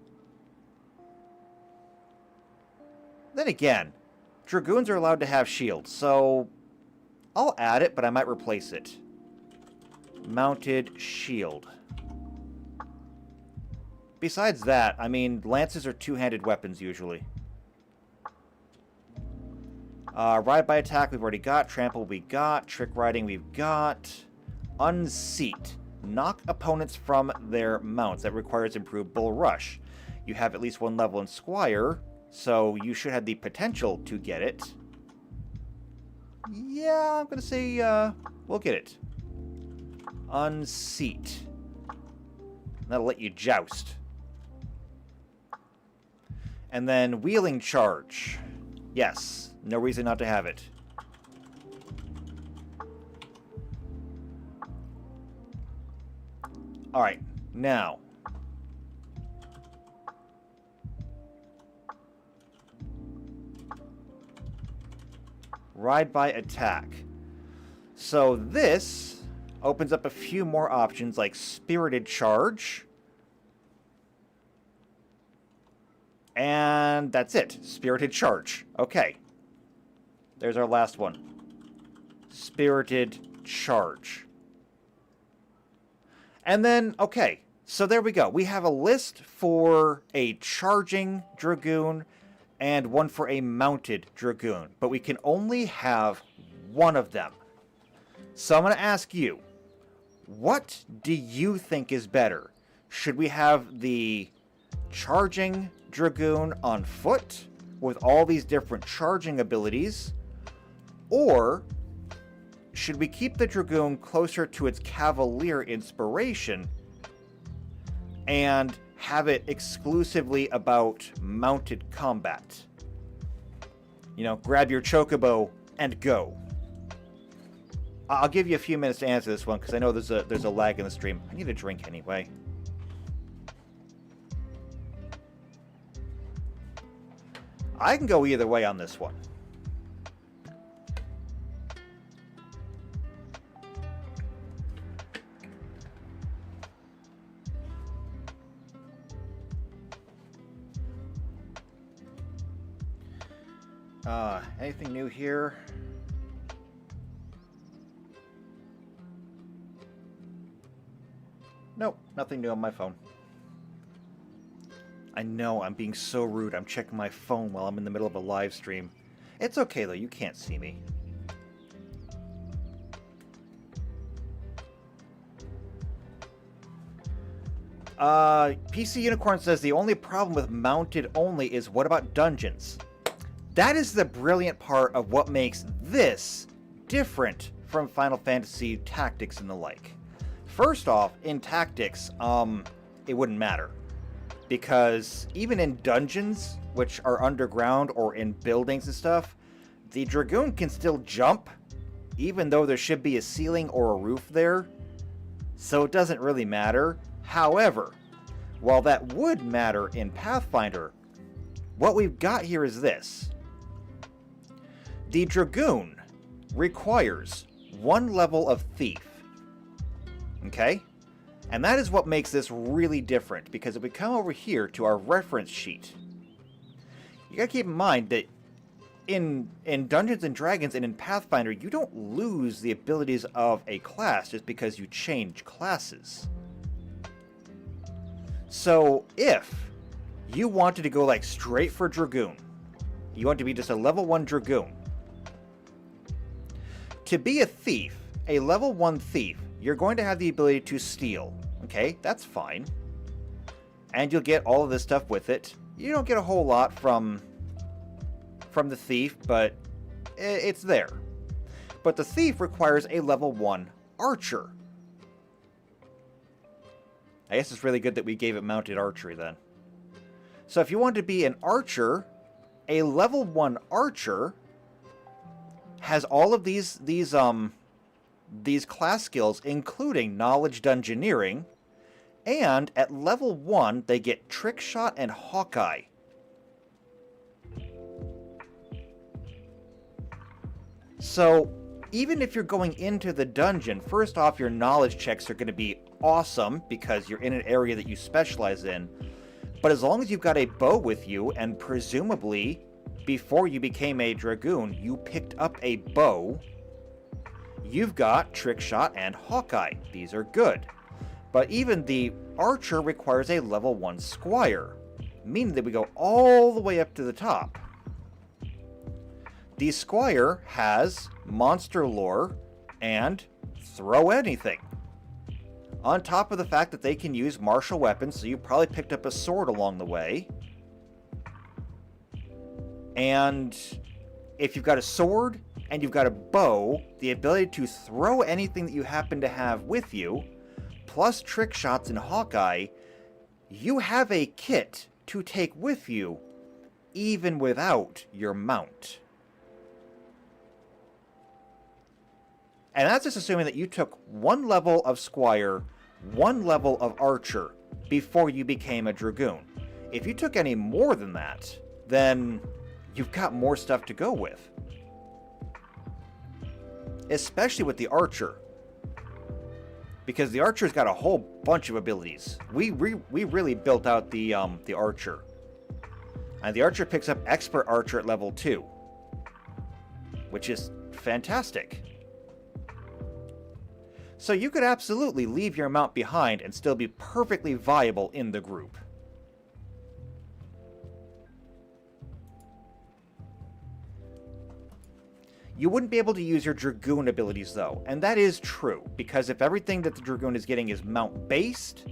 Then again, Dragoons are allowed to have shields, so I'll add it, but I might replace it. Mounted shield. Besides that, I mean, lances are two-handed weapons usually. Ride by attack we've already got. Trample we got. Trick riding we've got. Unseat. Knock opponents from their mounts. That requires improved bull rush. You have at least one level in Squire, so you should have the potential to get it. Yeah, I'm going to say we'll get it. Unseat. That'll let you joust. And then wheeling charge. Yes. No reason not to have it. Alright, now. Ride by attack. So this opens up a few more options like spirited charge. And that's it. Spirited charge. Okay. There's our last one. Spirited charge. And then, okay, so there we go. We have a list for a charging Dragoon and one for a mounted Dragoon. But we can only have one of them. So I'm going to ask you, what do you think is better? Should we have the charging Dragoon on foot with all these different charging abilities? Or should we keep the Dragoon closer to its Cavalier inspiration and have it exclusively about mounted combat? You know, grab your chocobo and go. I'll give you a few minutes to answer this one because I know there's a lag in the stream. I need a drink anyway. I can go either way on this one. Anything new here? Nope, nothing new on my phone. I know, I'm being so rude. I'm checking my phone while I'm in the middle of a live stream. It's okay, though. You can't see me. PC Unicorn says the only problem with mounted only is what about dungeons? That is the brilliant part of what makes this different from Final Fantasy Tactics and the like. First off, in Tactics, it wouldn't matter. Because even in dungeons, which are underground or in buildings and stuff, the Dragoon can still jump, even though there should be a ceiling or a roof there. So it doesn't really matter. However, while that would matter in Pathfinder, what we've got here is this. The Dragoon requires one level of Thief. Okay? And that is what makes this really different, because if we come over here to our reference sheet, you gotta keep in mind that in Dungeons and Dragons and in Pathfinder, you don't lose the abilities of a class just because you change classes. So if you wanted to go like straight for Dragoon. You want to be just a level 1 Dragoon. To be a thief, a level 1 thief, you're going to have the ability to steal. Okay, that's fine. And you'll get all of this stuff with it. You don't get a whole lot from the thief, but it's there. But the thief requires a level 1 archer. I guess it's really good that we gave it mounted archery then. So if you want to be an archer, a level 1 archer has all of these class skills, including knowledge dungeoneering, and at level 1 they get trick shot and Hawkeye. So even if you're going into the dungeon, first off, your knowledge checks are going to be awesome because you're in an area that you specialize in. But as long as you've got a bow with you, and presumably before you became a Dragoon, you picked up a bow, you've got Trick Shot and Hawkeye. These are good. But even the Archer requires a level 1 Squire, meaning that we go all the way up to the top. The Squire has Monster Lore and Throw Anything. On top of the fact that they can use martial weapons, so you probably picked up a sword along the way. And if you've got a sword and you've got a bow, the ability to throw anything that you happen to have with you, plus trick shots and Hawkeye, you have a kit to take with you, even without your mount. And that's just assuming that you took 1 level of Squire, 1 level of Archer, before you became a Dragoon. If you took any more than that, then you've got more stuff to go with. Especially with the Archer. Because the Archer's got a whole bunch of abilities. We really built out the Archer. And the Archer picks up Expert Archer at level 2. Which is fantastic. So you could absolutely leave your mount behind and still be perfectly viable in the group. You wouldn't be able to use your Dragoon abilities though, and that is true, because if everything that the Dragoon is getting is mount-based,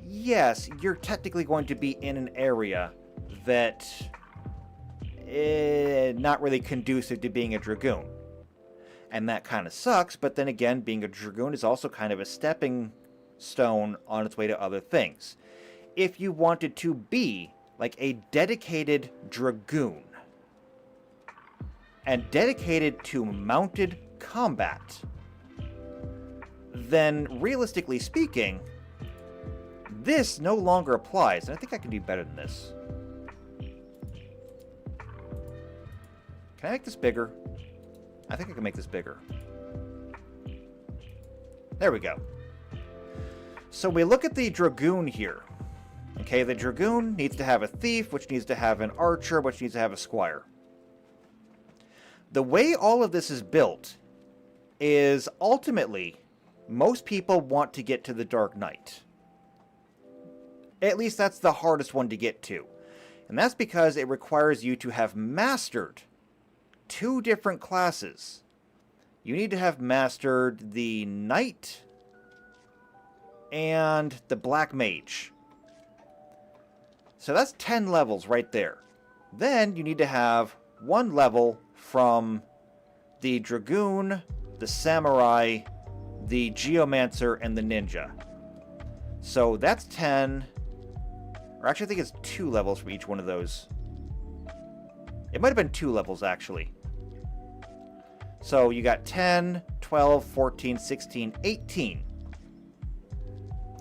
yes, you're technically going to be in an area that not really conducive to being a Dragoon. And that kind of sucks, but then again, being a Dragoon is also kind of a stepping stone on its way to other things. If you wanted to be like a dedicated Dragoon, and dedicated to mounted combat, then realistically speaking, this no longer applies. And I think I can do better than this. Can I make this bigger? I think I can make this bigger. There we go. So we look at the Dragoon here. Okay, the Dragoon needs to have a Thief, which needs to have an Archer, which needs to have a Squire. The way all of this is built is ultimately, most people want to get to the Dark Knight. At least that's the hardest one to get to. And that's because it requires you to have mastered 2 different classes. You need to have mastered the Knight and the Black Mage. So that's 10 levels right there. Then you need to have 1 level from the Dragoon, the Samurai, the Geomancer, and the Ninja. So that's 10. Or actually I think it's 2 levels for each one of those. It might have been 2 levels actually. So you got 10, 12, 14, 16, 18.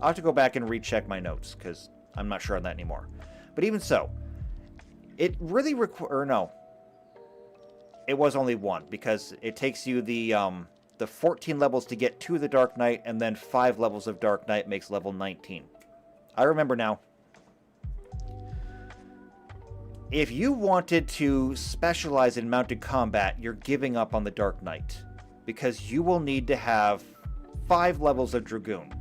I'll have to go back and recheck my notes, because I'm not sure on that anymore. But even so, it really no. It was only 1, because it takes you the 14 levels to get to the Dark Knight, and then 5 levels of Dark Knight makes level 19. I remember now. If you wanted to specialize in mounted combat, you're giving up on the Dark Knight, because you will need to have 5 levels of Dragoon.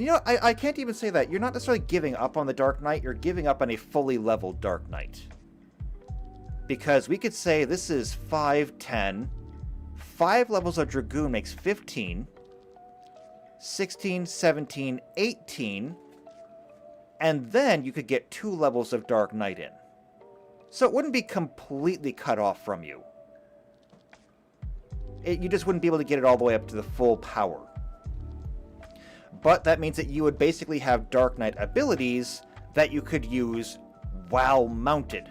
And you know, I can't even say that. You're not necessarily giving up on the Dark Knight, you're giving up on a fully leveled Dark Knight. Because we could say this is 5, 10. 5 levels of Dragoon makes 15. 16, 17, 18. And then you could get 2 levels of Dark Knight in. So it wouldn't be completely cut off from you. You just wouldn't be able to get it all the way up to the full power. But that means that you would basically have Dark Knight abilities that you could use while mounted.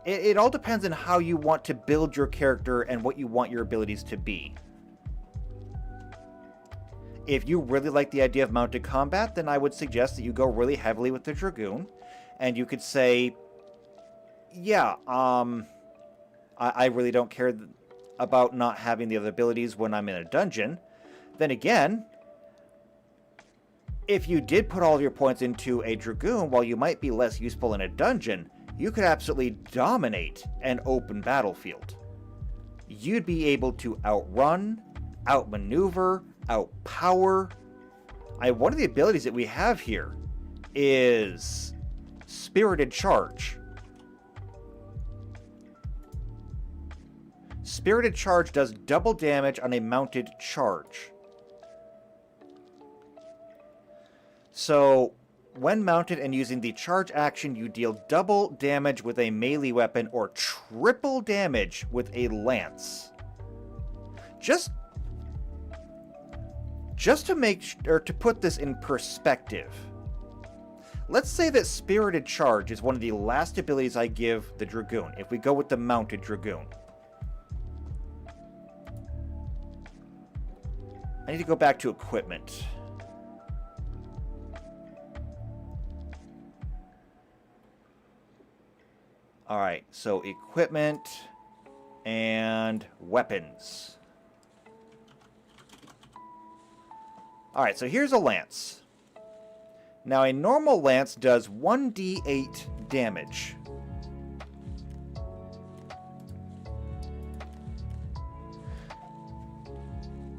It all depends on how you want to build your character and what you want your abilities to be. If you really like the idea of mounted combat, then I would suggest that you go really heavily with the Dragoon. And you could say, yeah, I really don't care about not having the other abilities when I'm in a dungeon. Then again, if you did put all of your points into a Dragoon, while you might be less useful in a dungeon, you could absolutely dominate an open battlefield. You'd be able to outrun, outmaneuver, outpower. One of the abilities that we have here is Spirited Charge. Spirited Charge does double damage on a mounted charge. So, when mounted and using the charge action, you deal double damage with a melee weapon or triple damage with a lance. Just to put this in perspective, let's say that Spirited Charge is one of the last abilities I give the Dragoon, if we go with the mounted Dragoon. I need to go back to equipment. Alright, so equipment and weapons. Alright, so here's a lance. Now, a normal lance does 1d8 damage.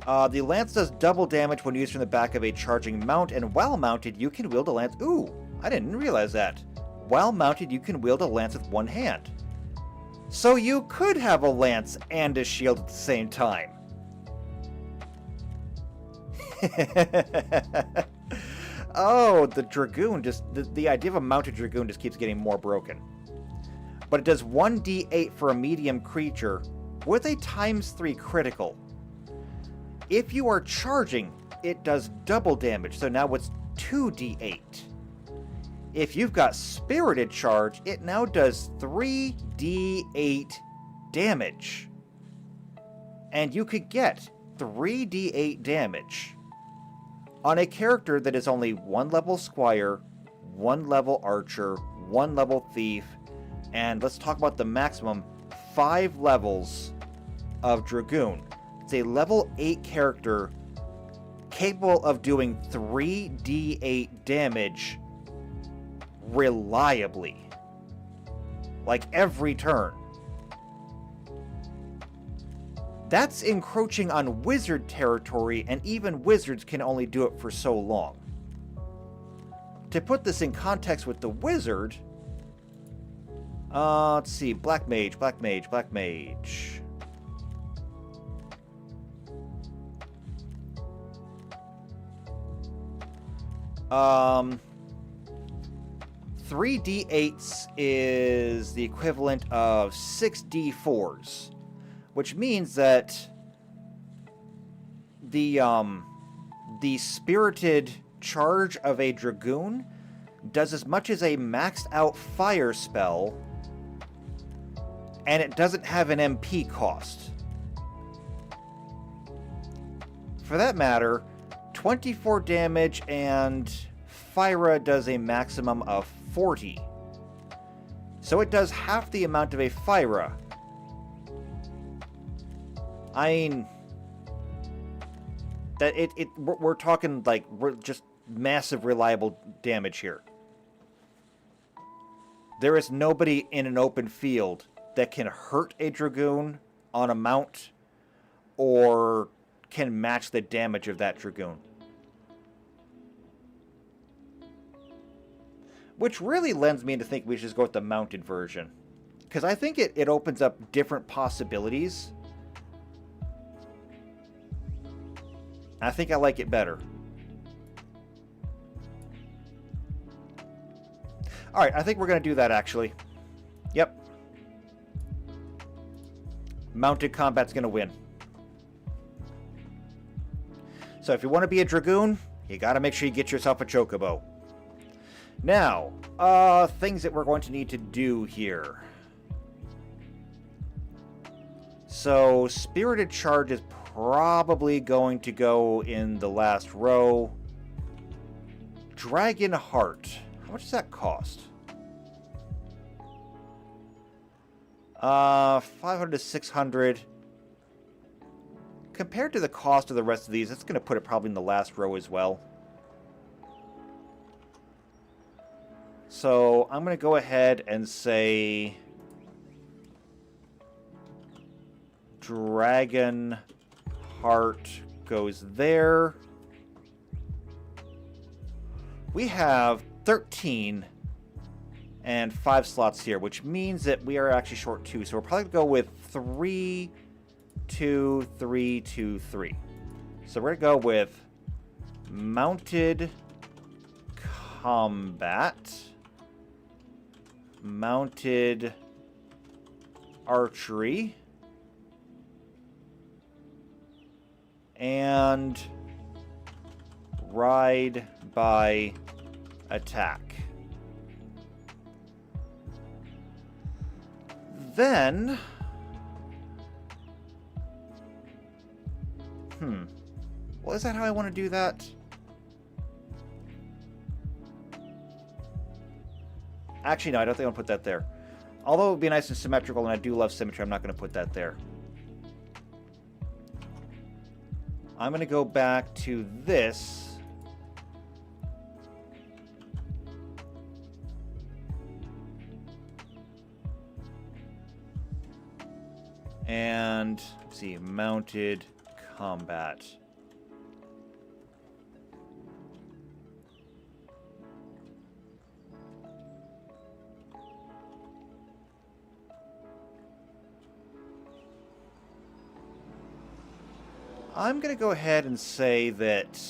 The lance does double damage when used from the back of a charging mount, and while mounted, you can wield a lance. Ooh, I didn't realize that. While mounted, you can wield a lance with one hand. So you could have a lance and a shield at the same time. Oh, the Dragoon the idea of a mounted Dragoon just keeps getting more broken. But it does 1d8 for a medium creature with a ×3 critical. If you are charging, it does double damage, so now it's 2d8. If you've got Spirited Charge, it now does 3d8 damage. And you could get 3d8 damage on a character that is only 1 level Squire, 1 level Archer, 1 level Thief, and let's talk about the maximum, 5 levels of Dragoon. It's a level 8 character capable of doing 3d8 damage reliably. Like every turn. That's encroaching on wizard territory, and even wizards can only do it for so long. To put this in context with the wizard, let's see, Black Mage. 3d8s is the equivalent of 6d4s, which means that the Spirited Charge of a Dragoon does as much as a maxed out fire spell, and it doesn't have an MP cost. For that matter, 24 damage, and Fyra does a maximum of 40. So it does half the amount of a Fyra. I mean, that we're talking like just massive reliable damage here. There is nobody in an open field that can hurt a Dragoon on a mount or can match the damage of that Dragoon. Which really lends me to think we should just go with the mounted version. Because I think it opens up different possibilities. I think I like it better. Alright, I think we're going to do that, actually. Yep. Mounted combat's going to win. So if you want to be a Dragoon, you got to make sure you get yourself a Chocobo. Now, things that we're going to need to do here. So, Spirited Charge is probably going to go in the last row. Dragon Heart. How much does that cost? 500 to 600. Compared to the cost of the rest of these, that's going to put it probably in the last row as well. So I'm going to go ahead and say Dragon Heart goes there. We have 13 and 5 slots here, which means that we are actually short 2. So we're probably going to go with 3, 2, 3, 2, 3. So we're going to go with Mounted Combat, Mounted Archery, and Ride by Attack. Then, well, is that how I want to do that? Actually, no, I don't think I'll put that there. Although it would be nice and symmetrical, and I do love symmetry, I'm not going to put that there. I'm going to go back to this. And, let's see, Mounted Combat. I'm going to go ahead and say that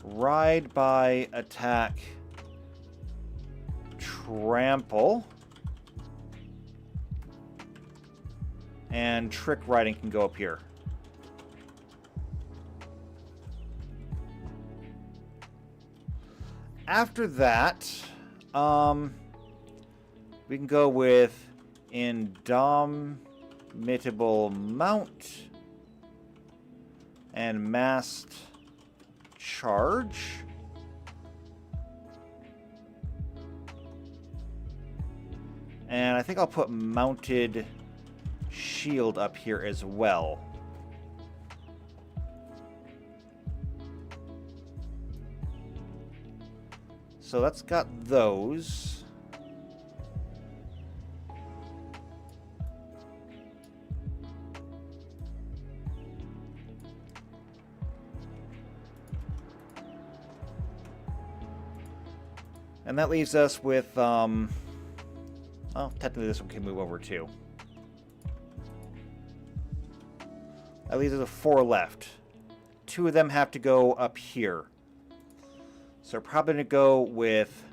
Ride by Attack, Trample, and Trick Riding can go up here. After that, we can go with Indomitable Mount and Massed Charge. And I think I'll put Mounted Shield up here as well. So that's got those. And that leaves us with, well, technically this one can move over too. That leaves us with 4 left. 2 of them have to go up here. So we're probably going to go with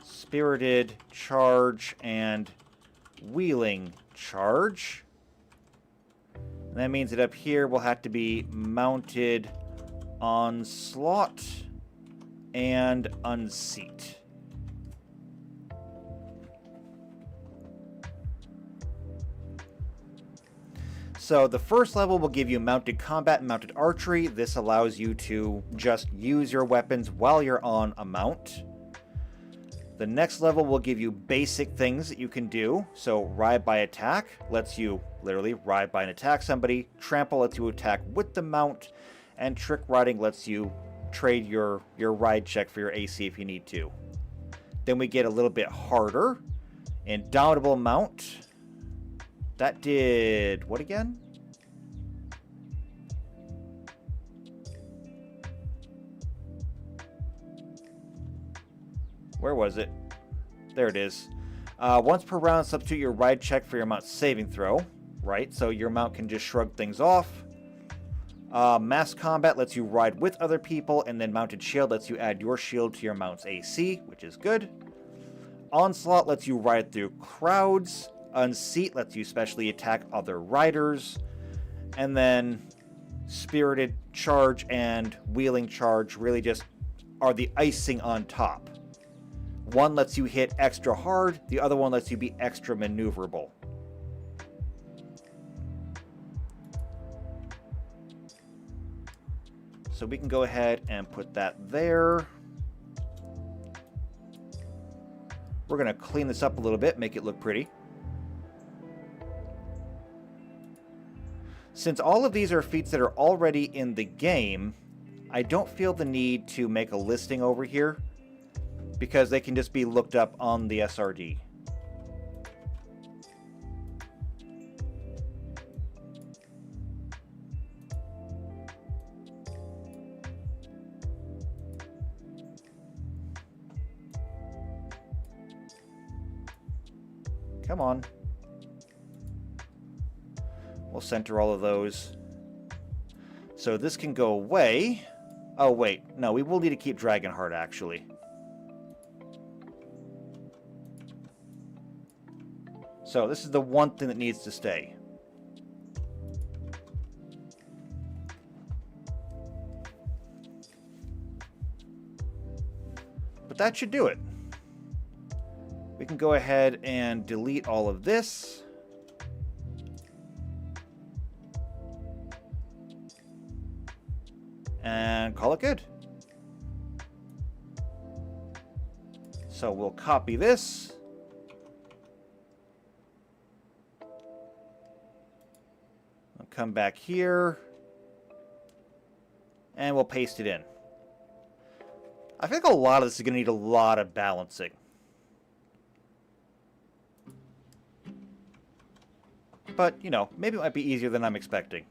Spirited Charge and Wheeling Charge. And that means that up here will have to be Mounted Onslaught and Unseat. So the first level will give you Mounted Combat and Mounted Archery. This allows you to just use your weapons while you're on a mount. The next level will give you basic things that you can do. So Ride by Attack lets you literally ride by and attack somebody. Trample lets you attack with the mount. And Trick Riding lets you trade your ride check for your AC if you need to. Then we get a little bit harder. Indomitable Mount. That did... what again? Where was it? There it is. Once per round, substitute your ride check for your mount saving throw. Right, so your mount can just shrug things off. Mass combat lets you ride with other people, and then mounted shield lets you add your shield to your mount's AC, which is good. Onslaught lets you ride through crowds. Unseat lets you specially attack other riders. And then Spirited Charge and Wheeling Charge really just are the icing on top. One lets you hit extra hard, the other one lets you be extra maneuverable. So we can go ahead and put that there. We're going to clean this up a little bit, make it look pretty. Since all of these are feats that are already in the game, I don't feel the need to make a listing over here, because they can just be looked up on the SRD. Come on. We'll center all of those. So this can go away. Oh, wait. No, we will need to keep Dragonheart, actually. So this is the one thing that needs to stay. But that should do it. We can go ahead and delete all of this. And call it good. So we'll copy this. I'll come back here. And we'll paste it in. I think a lot of this is going to need a lot of balancing. But, you know, maybe it might be easier than I'm expecting.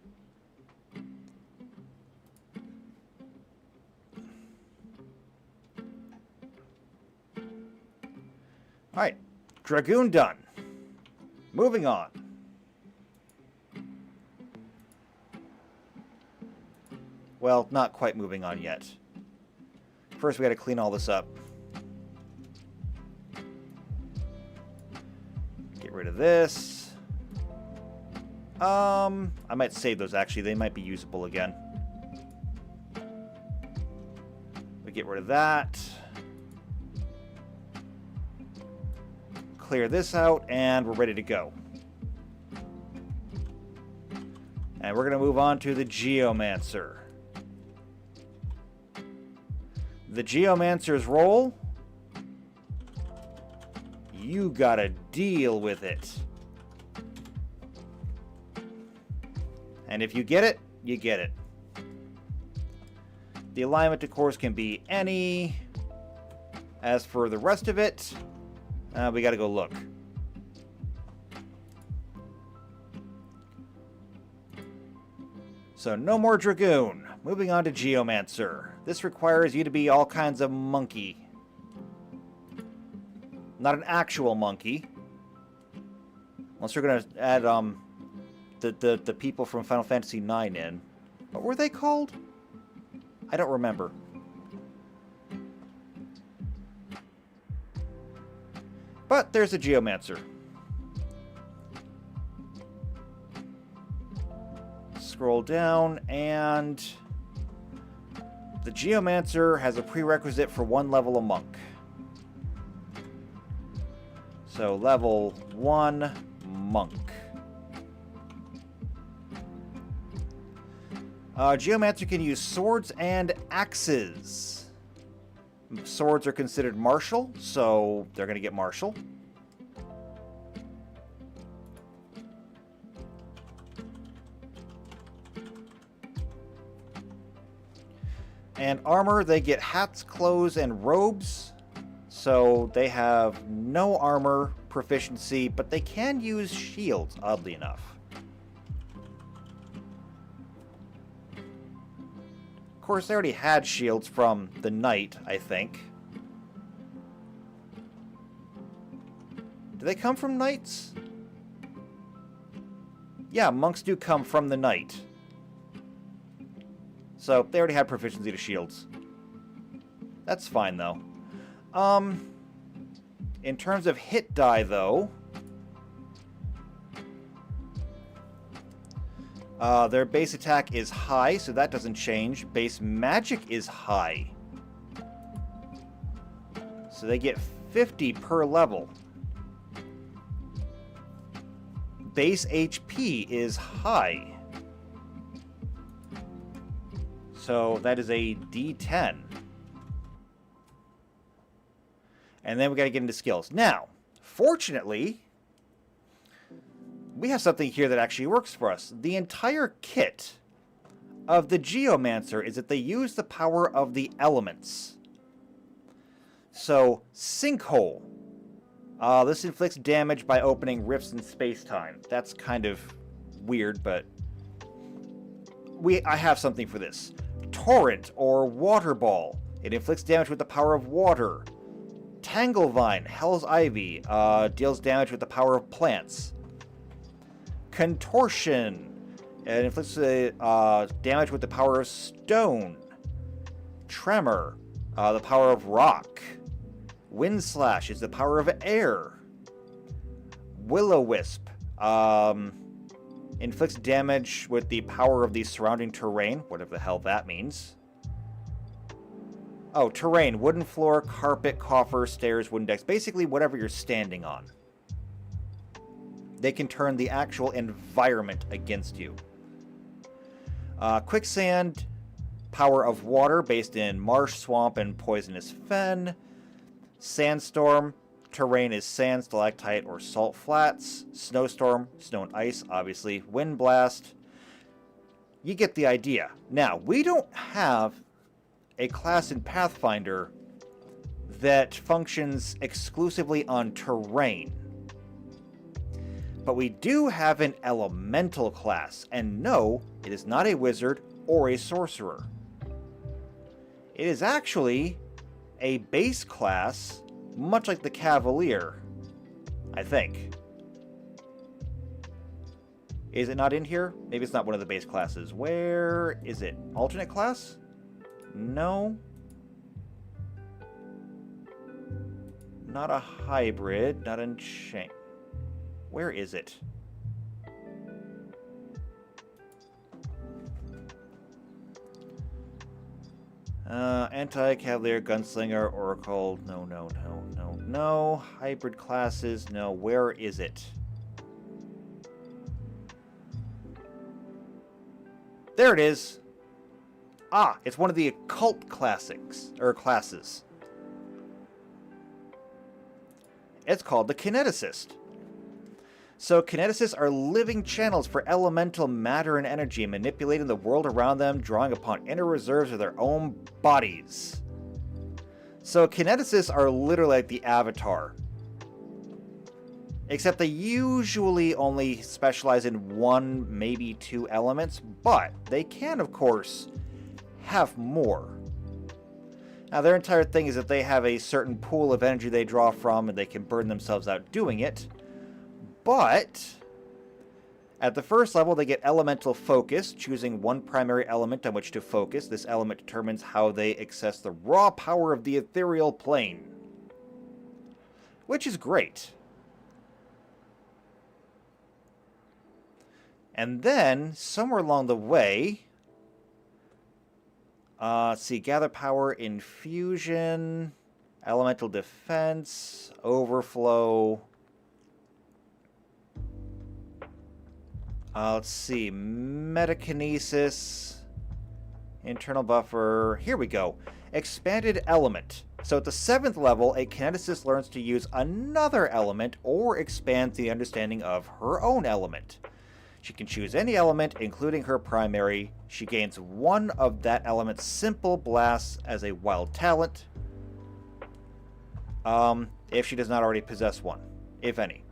Alright, Dragoon done. Moving on. Well, not quite moving on yet. First, we gotta clean all this up. Get rid of this. I might save those, actually. They might be usable again. We get rid of that. Clear this out, and we're ready to go. And we're going to move on to the Geomancer. The Geomancer's role? You gotta deal with it. And if you get it, you get it. The alignment, of course, can be any. As for the rest of it, we gotta go look. So no more Dragoon. Moving on to Geomancer. This requires you to be all kinds of monkey. Not an actual monkey. Unless you're gonna add the people from Final Fantasy IX in. What were they called? I don't remember. But there's a Geomancer. Scroll down, and the Geomancer has a prerequisite for 1 level of monk. So level 1 monk. Geomancer can use swords and axes. Swords are considered martial, so they're going to get martial. And armor, they get hats, clothes, and robes. So they have no armor proficiency, but they can use shields, oddly enough. Of course, they already had shields from the knight, I think. Do they come from knights? Yeah, monks do come from the knight. So, they already had proficiency to shields. That's fine, though. In terms of hit die, though, their base attack is high, so that doesn't change. Base magic is high. So they get 50 per level. Base HP is high. So that is a D10. And then we got to get into skills. Now, fortunately, we have something here that actually works for us. The entire kit of the Geomancer is that they use the power of the elements. So, Sinkhole. This inflicts damage by opening rifts in space-time. That's kind of weird, but I have something for this. Torrent, or Water Ball. It inflicts damage with the power of water. Tanglevine, Hell's Ivy, deals damage with the power of plants. Contortion, it inflicts damage with the power of stone. Tremor, the power of rock. Windslash is the power of air. Will-O-Wisp, inflicts damage with the power of the surrounding terrain, whatever the hell that means. Oh, terrain, wooden floor, carpet, coffer, stairs, wooden decks, basically whatever you're standing on. They can turn the actual environment against you. Quicksand, power of water, based in marsh, swamp, and poisonous fen. Sandstorm, terrain is sand, stalactite, or salt flats. Snowstorm, snow and ice, obviously. Wind blast. You get the idea. Now, we don't have a class in Pathfinder that functions exclusively on terrain. But we do have an elemental class, and no, it is not a wizard or a sorcerer. It is actually a base class, much like the Cavalier, I think. Is it not in here? Maybe it's not one of the base classes. Where is it? Alternate class? No. Not a hybrid, not enchant. Where is it? Anti-Cavalier, Gunslinger, Oracle. No. Hybrid classes. No. Where is it? There it is. Ah, it's one of the occult classics, or classes. It's called the Kineticist. So kineticists are living channels for elemental matter and energy, manipulating the world around them, drawing upon inner reserves of their own bodies. So kineticists are literally like the Avatar. Except they usually only specialize in one, maybe two elements, but they can, of course, have more. Now, their entire thing is that they have a certain pool of energy they draw from, and they can burn themselves out doing it. But at the first level, they get elemental focus, choosing one primary element on which to focus. This element determines how they access the raw power of the ethereal plane, which is great. And then, somewhere along the way, let's see, gather power, infusion, elemental defense, overflow. Let's see, metakinesis, internal buffer. Here we go. Expanded element. So at the 7th level, a kineticist learns to use another element or expands the understanding of her own element. She can choose any element, including her primary. She gains one of that element's simple blasts as a wild talent, if she does not already possess one. if any.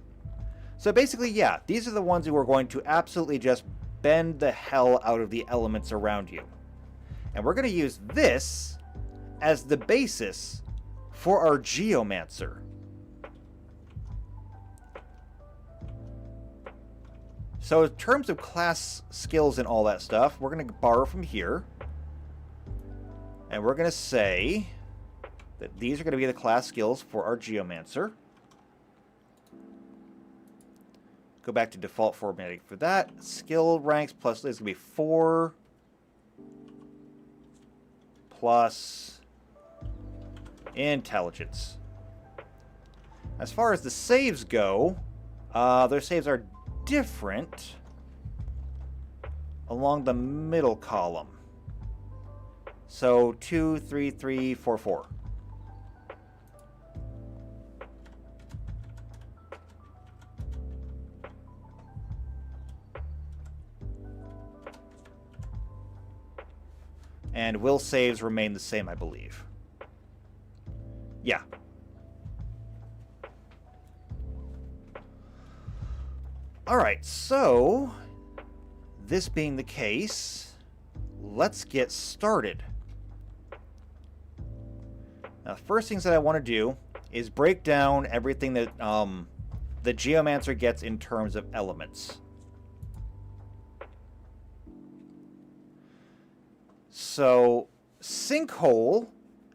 So basically, yeah, these are the ones who are going to absolutely just bend the hell out of the elements around you. And we're going to use this as the basis for our Geomancer. So in terms of class skills and all that stuff, we're going to borrow from here. And we're going to say that these are going to be the class skills for our Geomancer. Go back to default formatting for that. Skill ranks plus is going to be 4 plus intelligence. As far as the saves go, their saves are different along the middle column. So 2, 3, 3, 4, 4. And will saves remain the same, I believe. Yeah. Alright, so this being the case, let's get started. Now, the first things that I want to do is break down everything that the Geomancer gets in terms of elements. So, Sinkhole,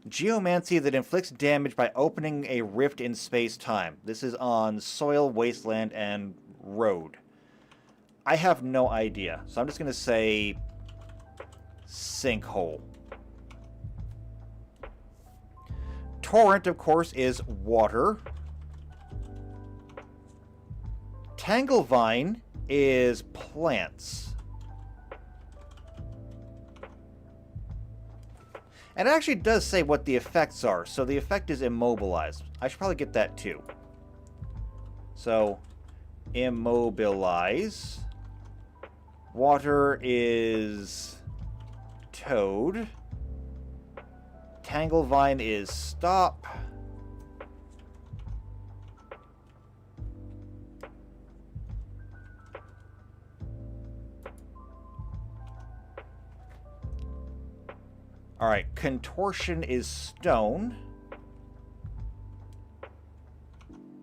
geomancy that inflicts damage by opening a rift in space-time. This is on soil, wasteland, and road. I have no idea, so I'm just going to say Sinkhole. Torrent, of course, is water. Tanglevine is plants. And it actually does say what the effects are. So the effect is immobilized. I should probably get that too. So, immobilize. Water is toad. Tanglevine is stop. Alright, contortion is stone.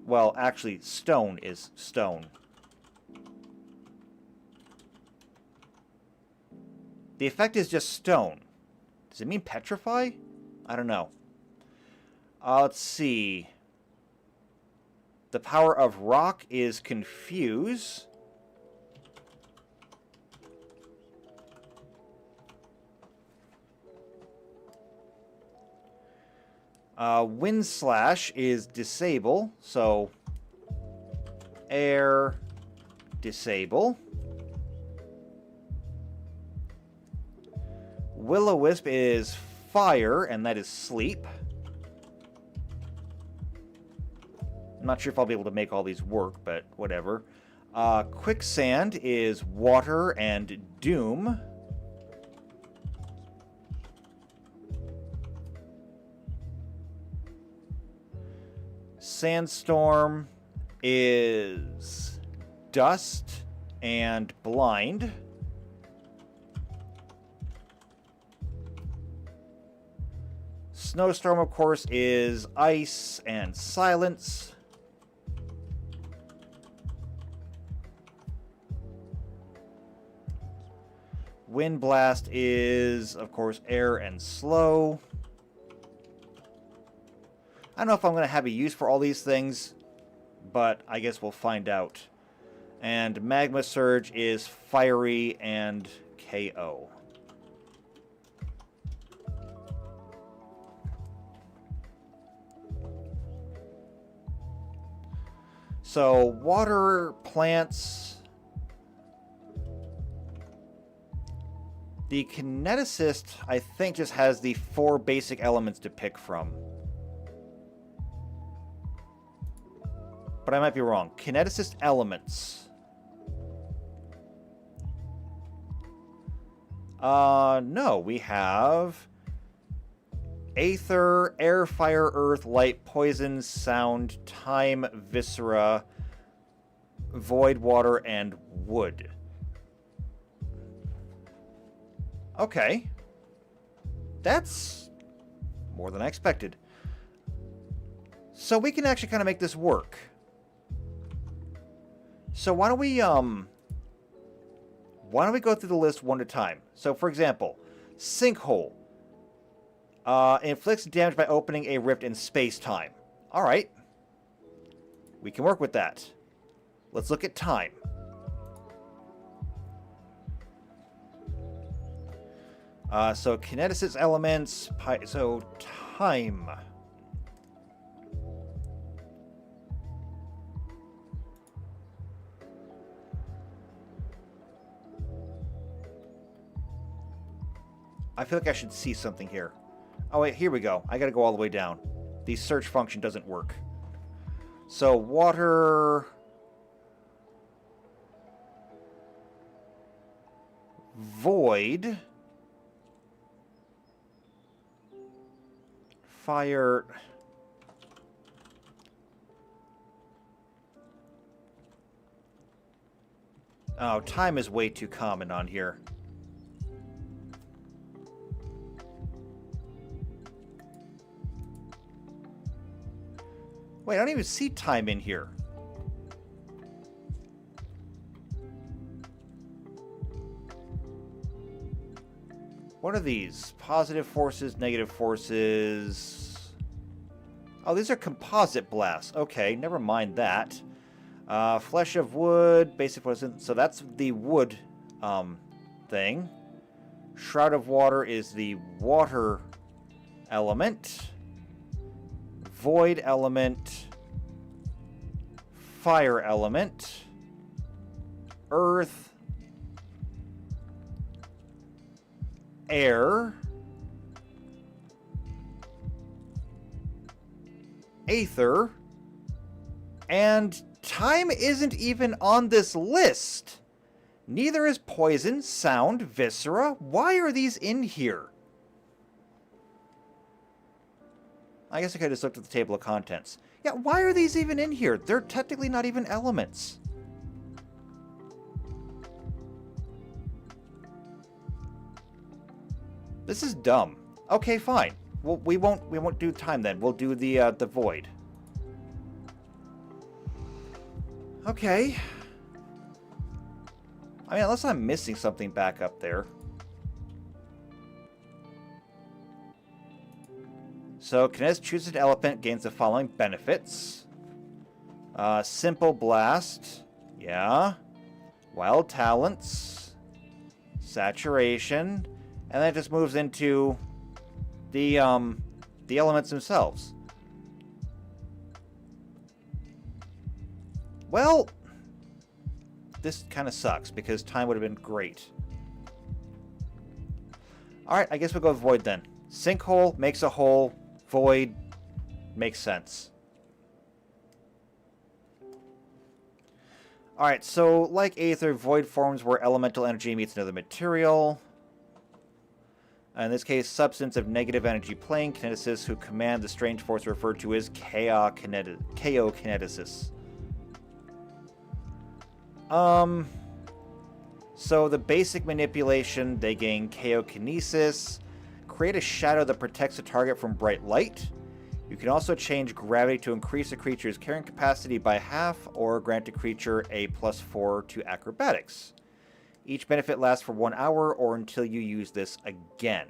Well, actually, stone is stone. The effect is just stone. Does it mean petrify? I don't know. Let's see. The power of rock is confuse. Wind slash is disable, so air, disable. Will-o-wisp is fire, and that is sleep. I'm not sure if I'll be able to make all these work, but whatever. Quicksand is water and doom. Sandstorm is dust and blind. Snowstorm, of course, is ice and silence. Wind blast is, of course, air and slow. I don't know if I'm going to have a use for all these things, but I guess we'll find out. And magma surge is fiery and KO. So, water, plants. The kineticist, I think, just has the 4 basic elements to pick from. But I might be wrong. Kineticist elements. No, we have Aether, air, fire, earth, light, poison, sound, time, viscera, void, water, and wood. Okay. That's more than I expected. So we can actually kind of make this work. So why don't we go through the list one at a time? So for example, sinkhole. Inflicts damage by opening a rift in space-time. Alright. We can work with that. Let's look at time. So kineticist elements, so time. I feel like I should see something here. Oh wait, here we go. I gotta go all the way down. The search function doesn't work. So water... Void... Fire... Oh, time is way too common on here. Wait, I don't even see time in here. What are these? Positive forces, negative forces. Oh, these are composite blasts. Okay, never mind that. Flesh of wood, basic poison. So that's the wood thing. Shroud of water is the water element. Void element, fire element, earth, air, aether, and time isn't even on this list. Neither is poison, sound, viscera. Why are these in here? I guess I could have just looked at the table of contents. Yeah, why are these even in here? They're technically not even elements. This is dumb. Okay, fine. Well, we won't do time then. We'll do the void. Okay. I mean, unless I'm missing something back up there. So, Kinetic chooses an element, gains the following benefits. Simple Blast. Yeah. Wild Talents. Saturation. And then it just moves into the elements themselves. Well, this kind of sucks, because time would have been great. Alright, I guess we'll go with Void then. Sinkhole makes a hole. Void makes sense. Alright, so like Aether, Void forms where elemental energy meets another material. In this case, substance of negative energy plane, kineticists who command the strange force referred to as chaokineticists. So the basic manipulation, they gain chaokinesis. Create a shadow that protects the target from bright light. You can also change gravity to increase a creature's carrying capacity by half, or grant a creature a +4 to acrobatics. Each benefit lasts for 1 hour, or until you use this again.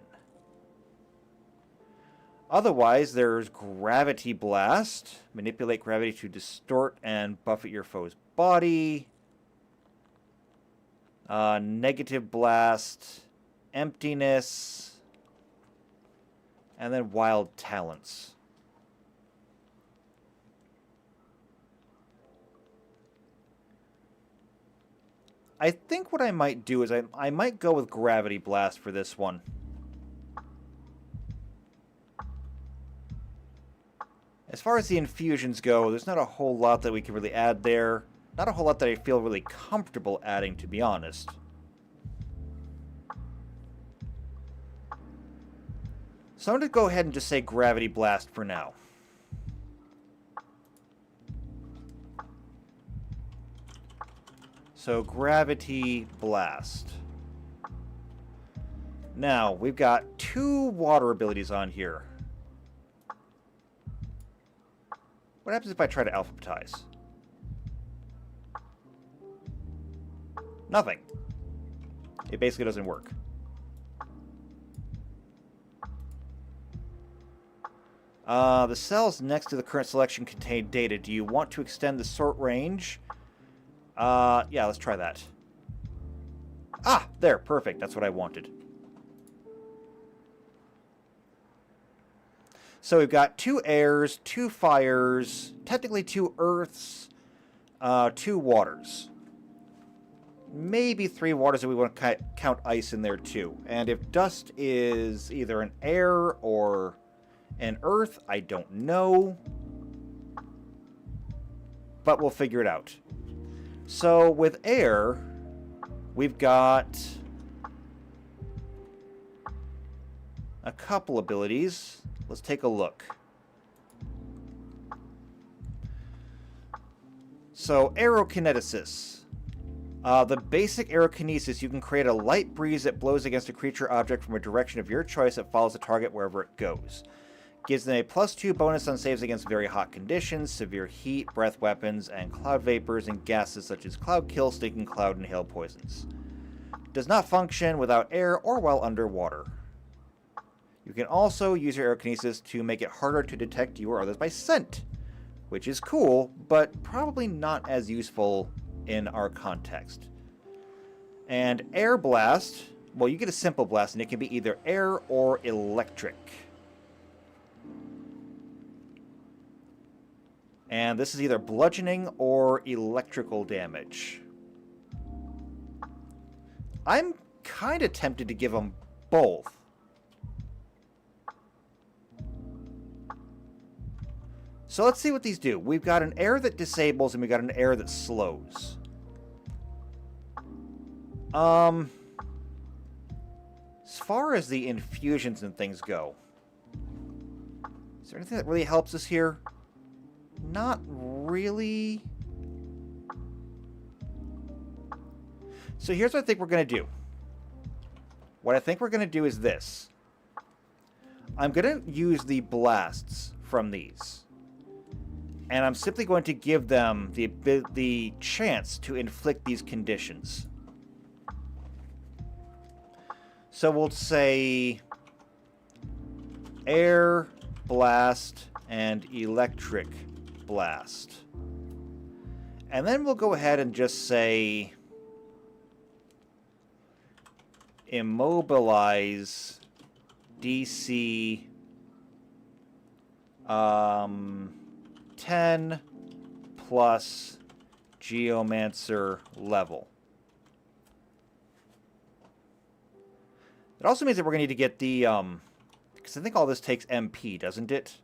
Otherwise, there's Gravity Blast. Manipulate gravity to distort and buffet your foe's body. Negative Blast. Emptiness. And then Wild Talents. I think what I might do is I might go with Gravity Blast for this one. As far as the infusions go, there's not a whole lot that we can really add there. Not a whole lot that I feel really comfortable adding, to be honest. So I'm going to go ahead and just say Gravity Blast for now. So Gravity Blast. Now, we've got 2 water abilities on here. What happens if I try to alphabetize? Nothing. It basically doesn't work. The cells next to the current selection contain data. Do you want to extend the sort range? Yeah, let's try that. Ah, there, perfect. That's what I wanted. So we've got 2 airs, 2 fires, technically 2 earths, 2 waters. Maybe 3 waters if we want to count ice in there too. And if dust is either an air or an earth, I don't know. But we'll figure it out. So with air, we've got a couple abilities. Let's take a look. So aerokineticus. The basic aerokinesis, you can create a light breeze that blows against a creature object from a direction of your choice that follows the target wherever it goes. Gives them a +2 bonus on saves against very hot conditions, severe heat, breath weapons, and cloud vapors and gases such as cloud kill, stinking cloud, and hail poisons. Does not function without air or while underwater. You can also use your aerokinesis to make it harder to detect you or others by scent, which is cool, but probably not as useful in our context. And air blast, well, you get a simple blast, and it can be either air or electric. And this is either bludgeoning or electrical damage. I'm kind of tempted to give them both. So let's see what these do. We've got an air that disables and we've got an air that slows. As far as the infusions and things go, is there anything that really helps us here? Not really. So here's what I think we're going to do. What I think we're going to do is this. I'm going to use the blasts from these. And I'm simply going to give them the chance to inflict these conditions. So we'll say air, blast, and electric blast. And then we'll go ahead and just say immobilize DC 10 plus Geomancer level. It also means that we're going to need to get the, because I think all this takes MP, doesn't it?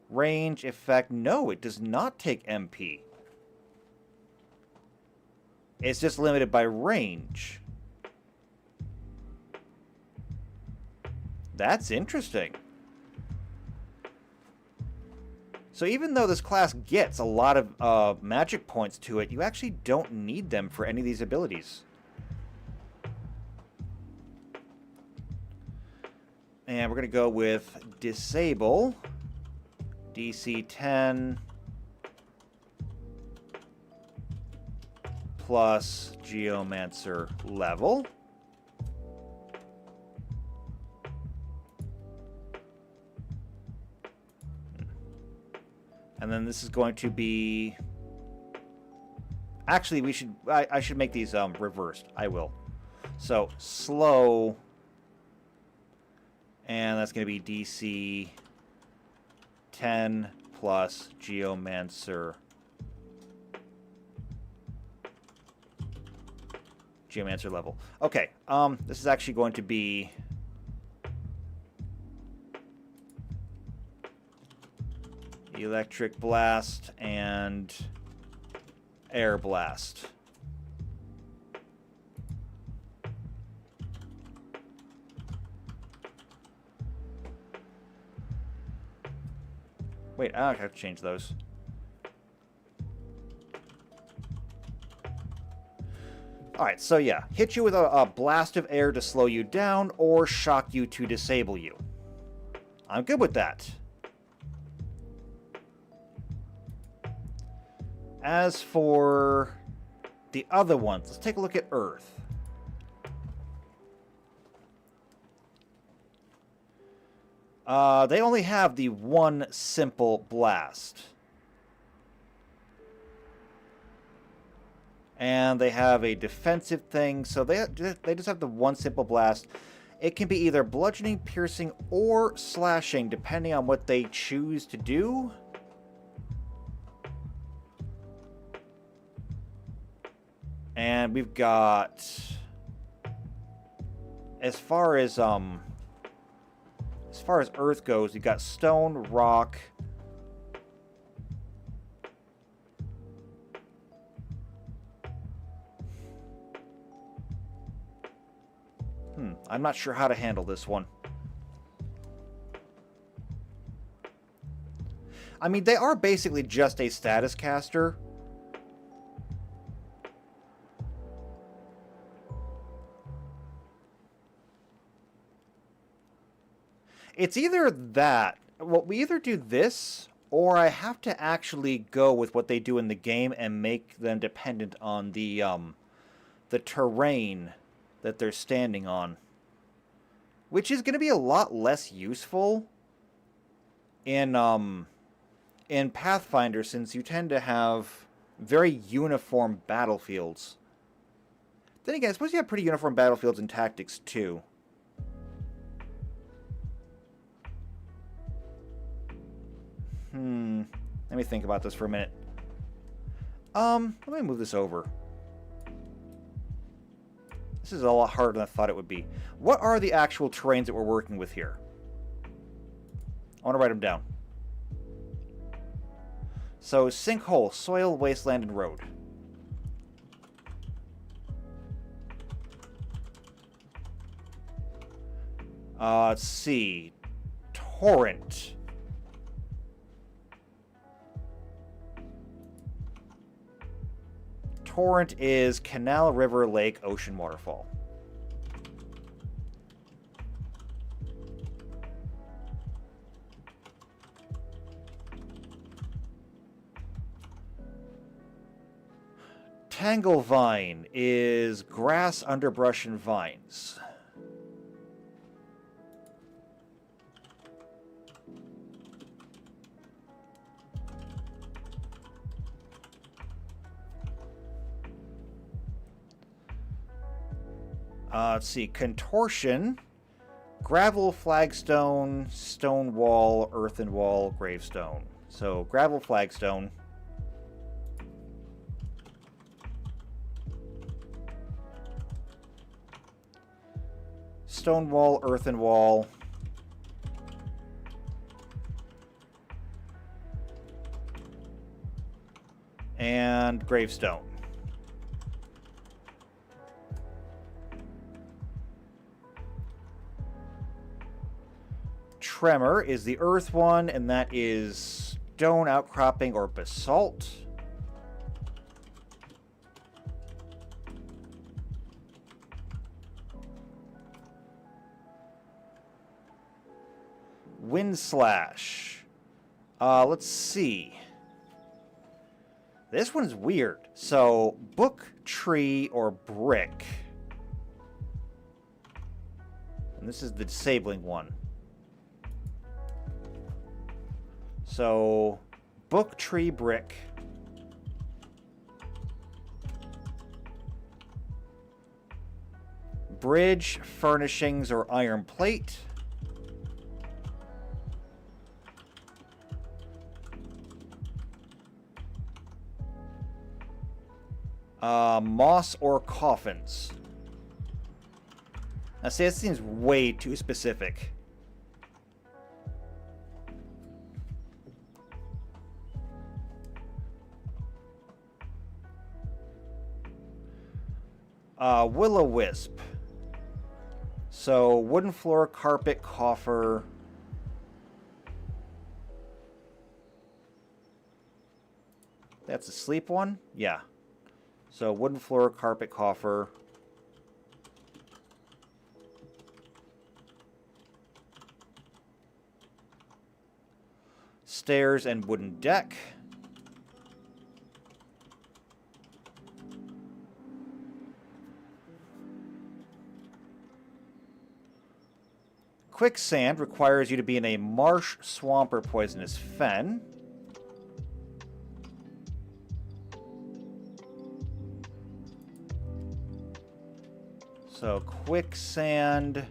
Range, effect, no, it does not take MP. It's just limited by range. That's interesting. So even though this class gets a lot of magic points to it, you actually don't need them for any of these abilities. And we're going to go with disable DC 10 plus Geomancer level. And then this is going to be... Actually, I should make these reversed. I will. So, slow... And that's going to be DC 10 plus Geomancer level. Okay, this is actually going to be electric blast and air blast. Wait, I have to change those. Alright, so yeah. Hit you with a blast of air to slow you down, or shock you to disable you. I'm good with that. As for the other ones, let's take a look at Earth. They only have the one simple blast. And they have a defensive thing, so they just have the one simple blast. It can be either bludgeoning, piercing, or slashing, depending on what they choose to do. And we've got, as far as Earth goes, we've got stone, rock. I'm not sure how to handle this one. I mean, they are basically just a status caster. It's either that, well, we either do this, or I have to actually go with what they do in the game and make them dependent on the terrain that they're standing on. Which is going to be a lot less useful in Pathfinder, since you tend to have very uniform battlefields. Then again, I suppose you have pretty uniform battlefields in Tactics too. Let me think about this for a minute. Let me move this over. This is a lot harder than I thought it would be. What are the actual terrains that we're working with here? I want to write them down. So, sinkhole, soil, wasteland, and road. Let's see. Torrent. Torrent is canal, river, lake, ocean, waterfall. Tanglevine is grass, underbrush, and vines. Let's see, contortion, gravel, flagstone, stone wall, earthen wall, gravestone. So gravel, flagstone. Stone wall, earthen wall. And gravestone. Tremor is the earth one, and that is stone outcropping or basalt. Wind slash. Let's see. This one's weird. So, book, tree, or brick. And this is the disabling one. So, book, tree, brick. Bridge, furnishings, or iron plate. Moss or coffins. Now, see, that seems way too specific. Will-o-wisp. So, wooden floor, carpet, coffer. That's the sleep one? Yeah. So wooden floor, carpet, coffer. Stairs and wooden deck. Quicksand requires you to be in a marsh, swamp, or poisonous fen. So quicksand,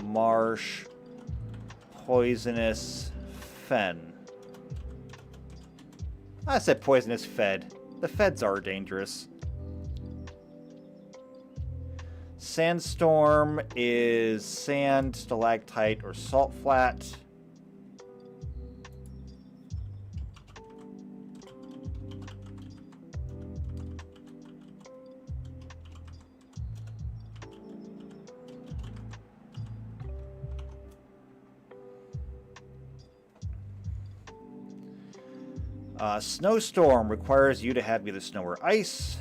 marsh, poisonous fen. I said poisonous fed. The feds are dangerous. Sandstorm is sand, stalactite, or salt flat. Snowstorm requires you to have either snow or ice.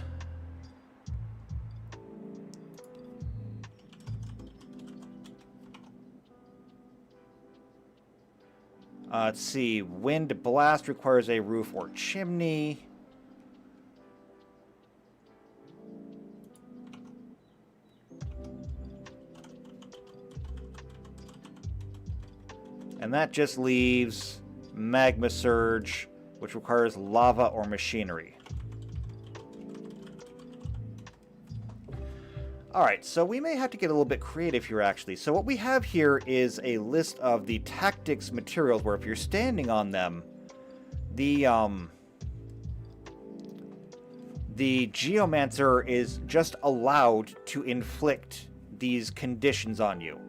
Let's see. Wind blast requires a roof or chimney. And that just leaves magma surge, which requires lava or machinery. Alright, so we may have to get a little bit creative here, actually. So what we have here is a list of the tactics materials, where if you're standing on them, the Geomancer is just allowed to inflict these conditions on you.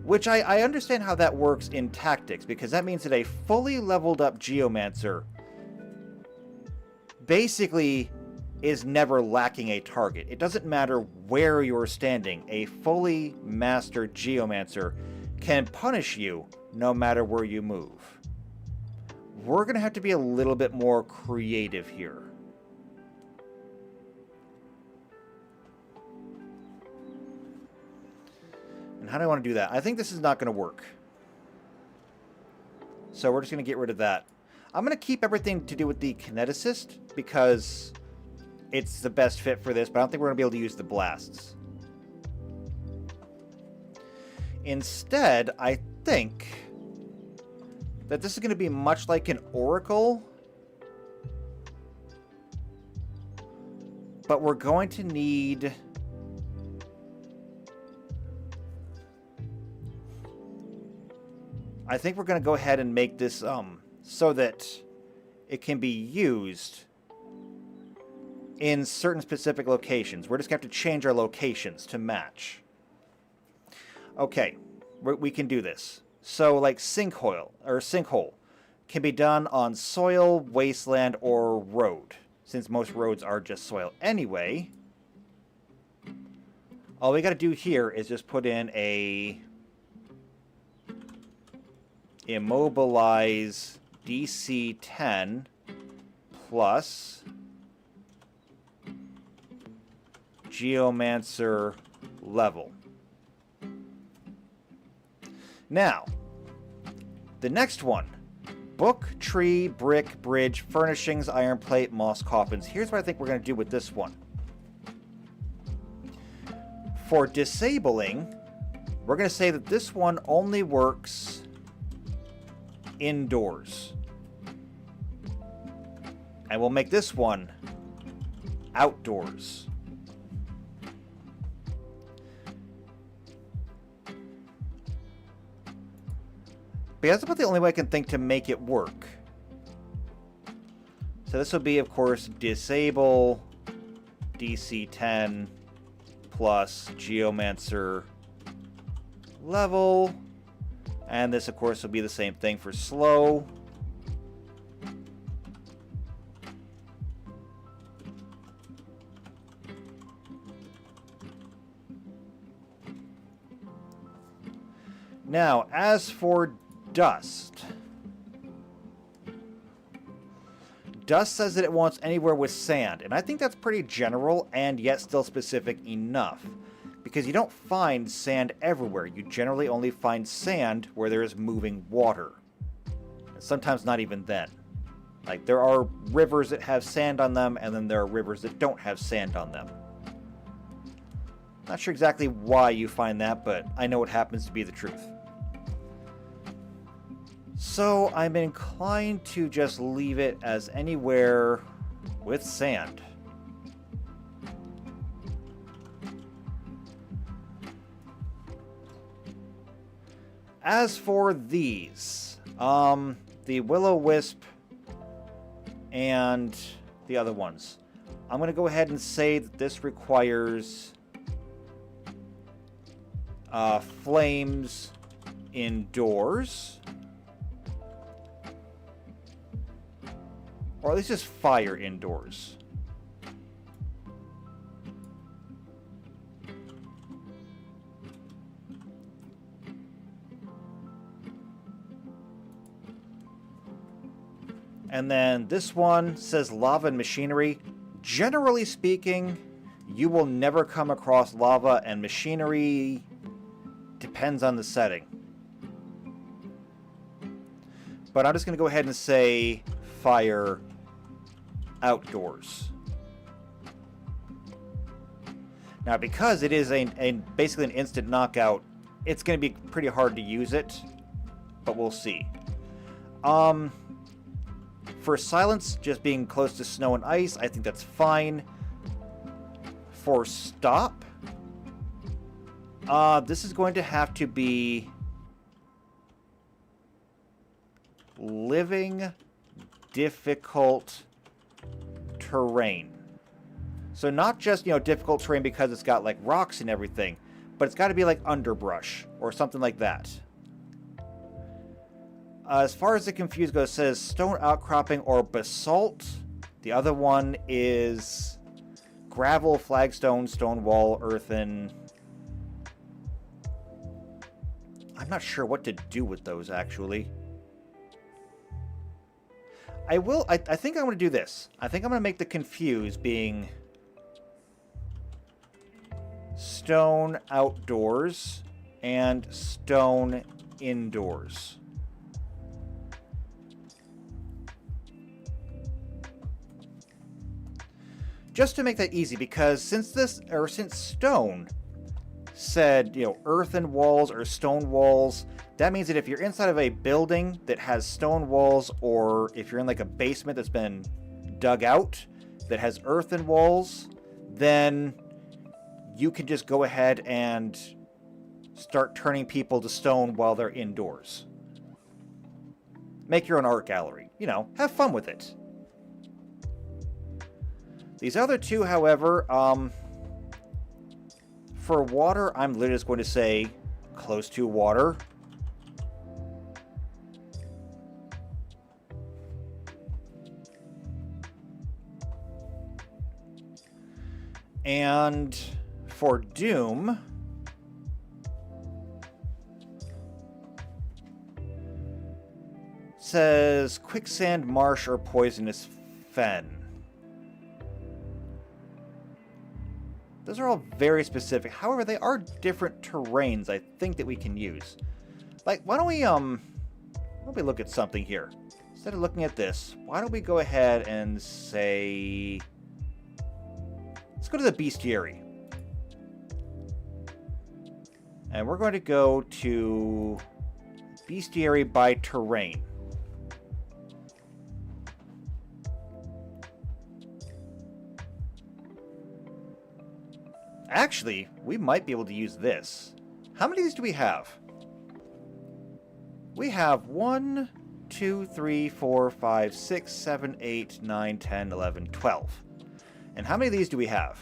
Which I understand how that works in tactics, because that means that a fully leveled up Geomancer basically is never lacking a target. It doesn't matter where you're standing. A fully mastered Geomancer can punish you no matter where you move. We're going to have to be a little bit more creative here. And how do I want to do that? I think this is not going to work. So we're just going to get rid of that. I'm going to keep everything to do with the kineticist, because it's the best fit for this, but I don't think we're going to be able to use the blasts. Instead, I think that this is going to be much like an oracle, but we're going to need... I think we're going to go ahead and make this so that it can be used in certain specific locations. We're just going to have to change our locations to match. Okay, we can do this. So, like sinkhole can be done on soil, wasteland, or road, since most roads are just soil anyway. All we got to do here is just put in a immobilize DC 10 plus Geomancer level. Now, the next one. Book, tree, brick, bridge, furnishings, iron plate, moss coffins. Here's what I think we're going to do with this one. For disabling, we're going to say that this one only works indoors. And we'll make this one outdoors. But that's about the only way I can think to make it work. So this would be, of course, disable DC 10 plus Geomancer level. And this, of course, will be the same thing for slow. Now, as for dust. Dust says that it wants anywhere with sand, and I think that's pretty general and yet still specific enough. Because you don't find sand everywhere. You generally only find sand where there is moving water. And sometimes not even then. Like, there are rivers that have sand on them, and then there are rivers that don't have sand on them. Not sure exactly why you find that, but I know it happens to be the truth. So I'm inclined to just leave it as anywhere with sand. As for these, the Will-O-Wisp and the other ones, I'm going to go ahead and say that this requires flames indoors. Or at least just fire indoors. And then this one says lava and machinery. Generally speaking, you will never come across lava, and machinery depends on the setting. But I'm just going to go ahead and say fire outdoors. Now, because it is basically an instant knockout, it's going to be pretty hard to use it, but we'll see. For silence, just being close to snow and ice, I think that's fine. For stop, this is going to have to be living difficult terrain. So not just, difficult terrain because it's got like rocks and everything, but it's got to be like underbrush or something like that. As far as the confused goes, it says stone outcropping or basalt. The other one is gravel, flagstone, stone wall, earthen. I'm not sure what to do with those, actually. I think I'm going to do this. I think I'm going to make the confused being stone outdoors and stone indoors. Just to make that easy, because since stone said, earthen walls or stone walls, that means that if you're inside of a building that has stone walls, or if you're in like a basement that's been dug out that has earthen walls, then you can just go ahead and start turning people to stone while they're indoors. Make your own art gallery. Have fun with it. These other two, however, for water, I'm literally just going to say close to water. And for Doom, says quicksand, marsh, or poisonous fen. Those are all very specific. However, they are different terrains, I think, that we can use. Like, why don't we look at something here? Instead of looking at this, why don't we go ahead and say, let's go to the bestiary. And we're going to go to bestiary by terrain. Actually, we might be able to use this. How many of these do we have? We have 1, 2, 3, 4, 5, 6, 7, 8, 9, 10, 11, 12. And how many of these do we have?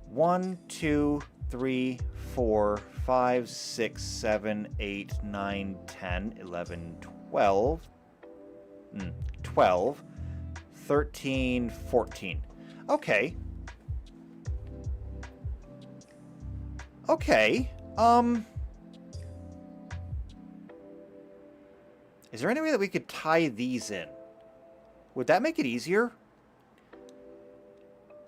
1, 2, 3, 4, 5, 6, 7, 8, 9, 10, 11, 12. 12, 13, 14. Okay. Okay, is there any way that we could tie these in? Would that make it easier?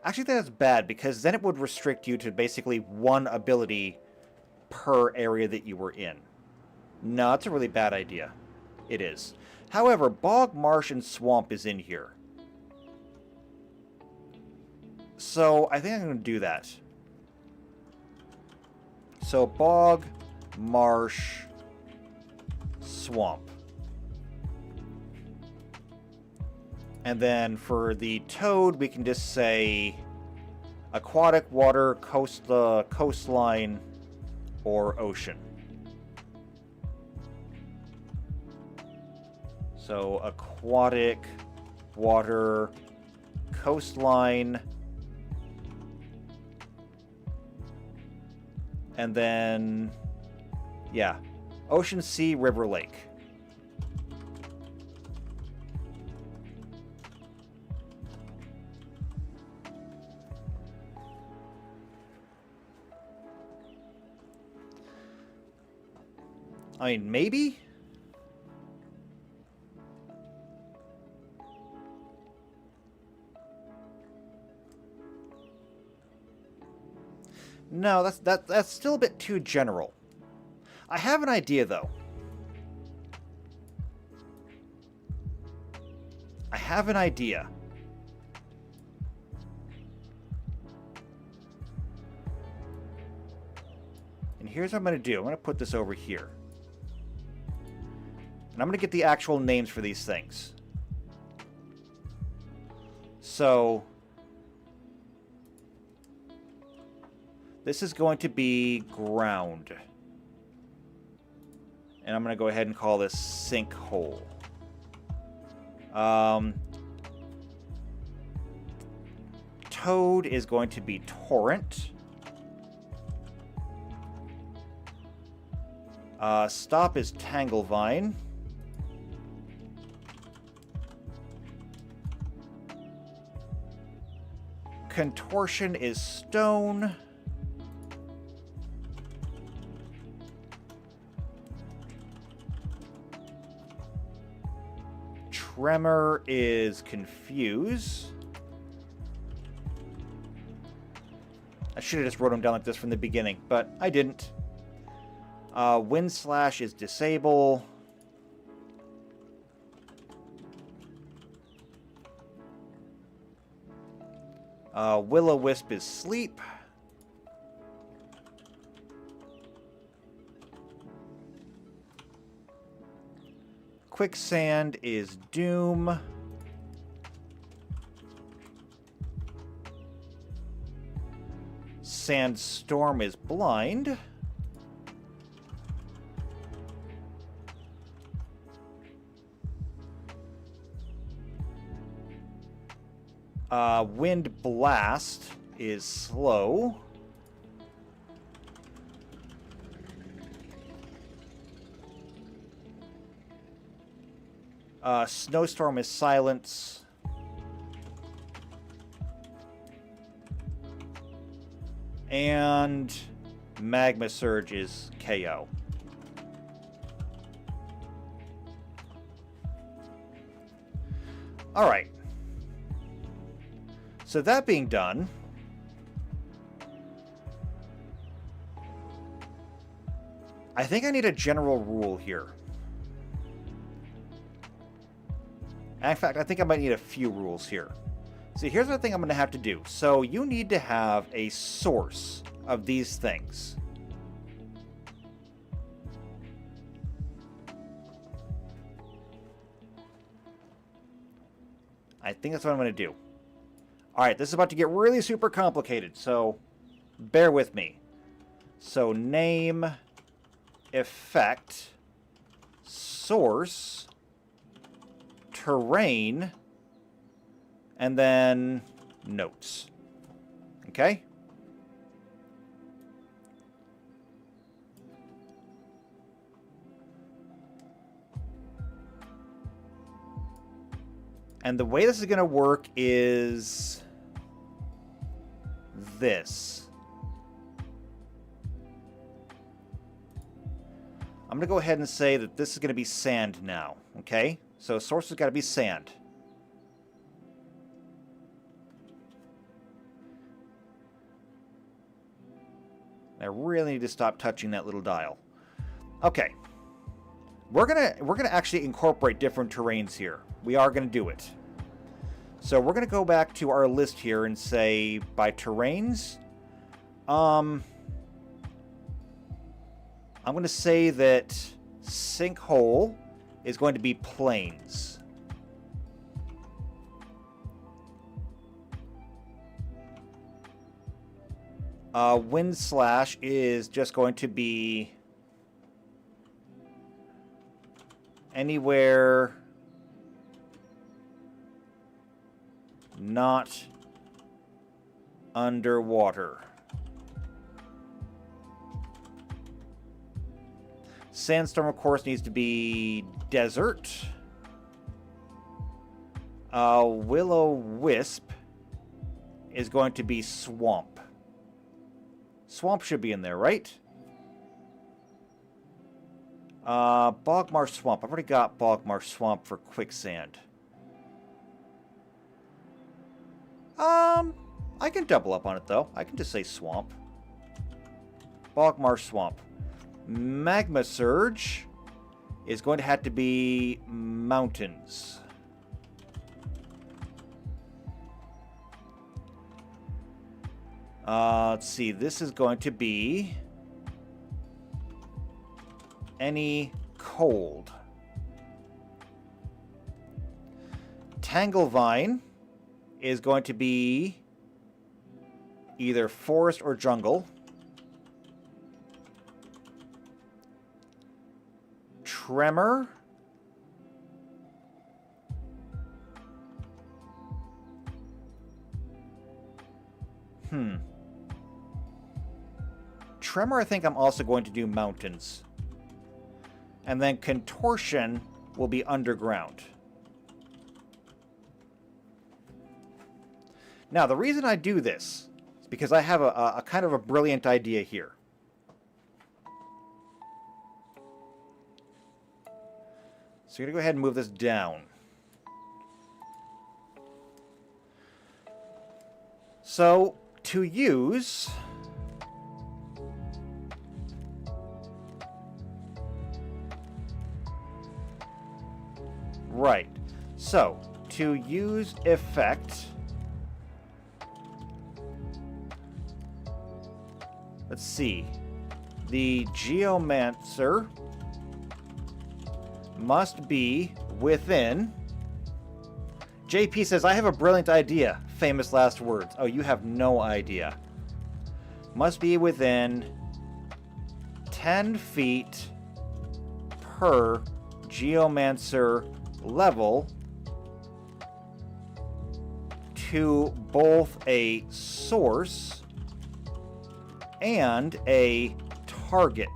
Actually, that's bad, because then it would restrict you to basically one ability per area that you were in. No, it's a really bad idea. It is. However, Bog, Marsh, and Swamp is in here. So, I think I'm going to do that. So, Bog, Marsh, Swamp. And then for the Toad, we can just say aquatic, water, coastline, or ocean. So aquatic, water, coastline, and then, yeah, ocean, sea, river, lake. I mean, maybe? No, that's still a bit too general. I have an idea, though. I have an idea. And here's what I'm going to do. I'm going to put this over here. And I'm going to get the actual names for these things. So, this is going to be ground. And I'm going to go ahead and call this sinkhole. Toad is going to be torrent. Stop is tanglevine. Contortion is stone. Tremor is confuse. I should have just wrote them down like this from the beginning, but I didn't. Wind slash is disable. Will-o-wisp is sleep. Quicksand is doom. Sandstorm is blind. Wind blast is slow. Snowstorm is silence. And magma surge is KO. All right. So that being done, I think I need a general rule here. In fact, I think I might need a few rules here. See, here's what I think I'm going to have to do. So you need to have a source of these things. I think that's what I'm going to do. Alright, this is about to get really super complicated, so bear with me. So name, effect, source, terrain, and then notes. Okay? And the way this is going to work is this. I'm going to go ahead and say that this is going to be sand now, okay? So source has got to be sand. I really need to stop touching that little dial. Okay. We're gonna actually incorporate different terrains here. We are gonna do it. So we're gonna go back to our list here and say by terrains. I'm gonna say that sinkhole is going to be plains. Wind slash is just going to be anywhere not underwater. Sandstorm, of course, needs to be desert. Will-o-wisp is going to be swamp. Swamp should be in there, right? Bog marsh swamp. I've already got bog marsh swamp for quicksand. I can double up on it, though. I can just say swamp. Bog marsh swamp. Magma surge is going to have to be mountains. Let's see. This is going to be any cold. Tanglevine is going to be either forest or jungle. Tremor. Tremor, I think I'm also going to do mountains. And then contortion will be underground. Now, the reason I do this is because I have a kind of a brilliant idea here. So you're going to go ahead and move this down. So, to use... Right. So, to use effect... Let's see. The Geomancer must be within... JP says, I have a brilliant idea. Famous last words. Oh, you have no idea. Must be within 10 feet per Geomancer level to both a source and a target.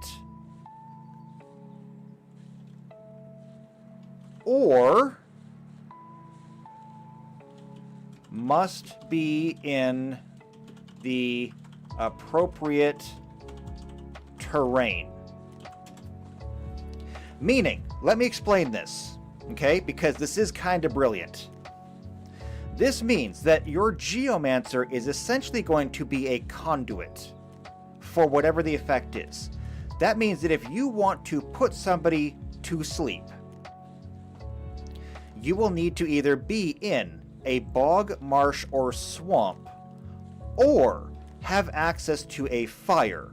Or must be in the appropriate terrain. Meaning, let me explain this, okay? Because this is kind of brilliant. This means that your Geomancer is essentially going to be a conduit for whatever the effect is. That means that if you want to put somebody to sleep, you will need to either be in a bog, marsh, or swamp, or have access to a fire.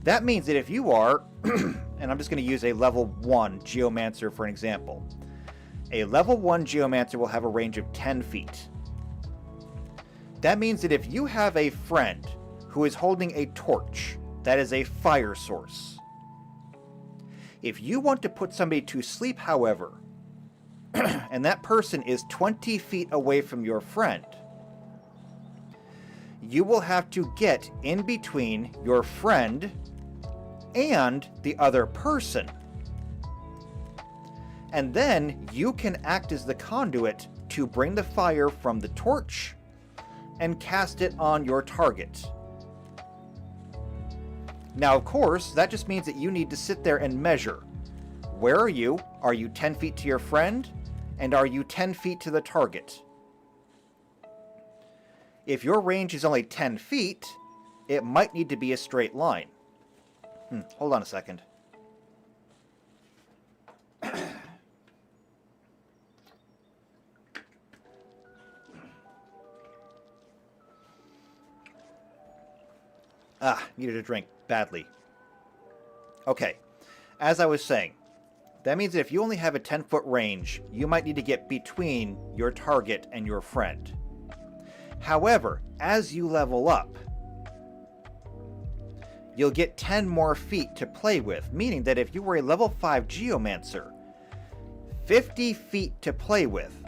That means that if you are, and I'm just going to use a level 1 Geomancer for an example. A level 1 Geomancer will have a range of 10 feet. That means that if you have a friend who is holding a torch, that is a fire source. If you want to put somebody to sleep, however, and that person is 20 feet away from your friend, you will have to get in between your friend and the other person. And then you can act as the conduit to bring the fire from the torch and cast it on your target. Now, of course, that just means that you need to sit there and measure. Where are you? Are you 10 feet to your friend? And are you 10 feet to the target? If your range is only 10 feet, it might need to be a straight line. Hold on a second. Needed a drink badly. Okay, as I was saying, that means that if you only have a 10-foot range, you might need to get between your target and your friend. However, as you level up, you'll get 10 more feet to play with, meaning that if you were a level 5 Geomancer, 50 feet to play with.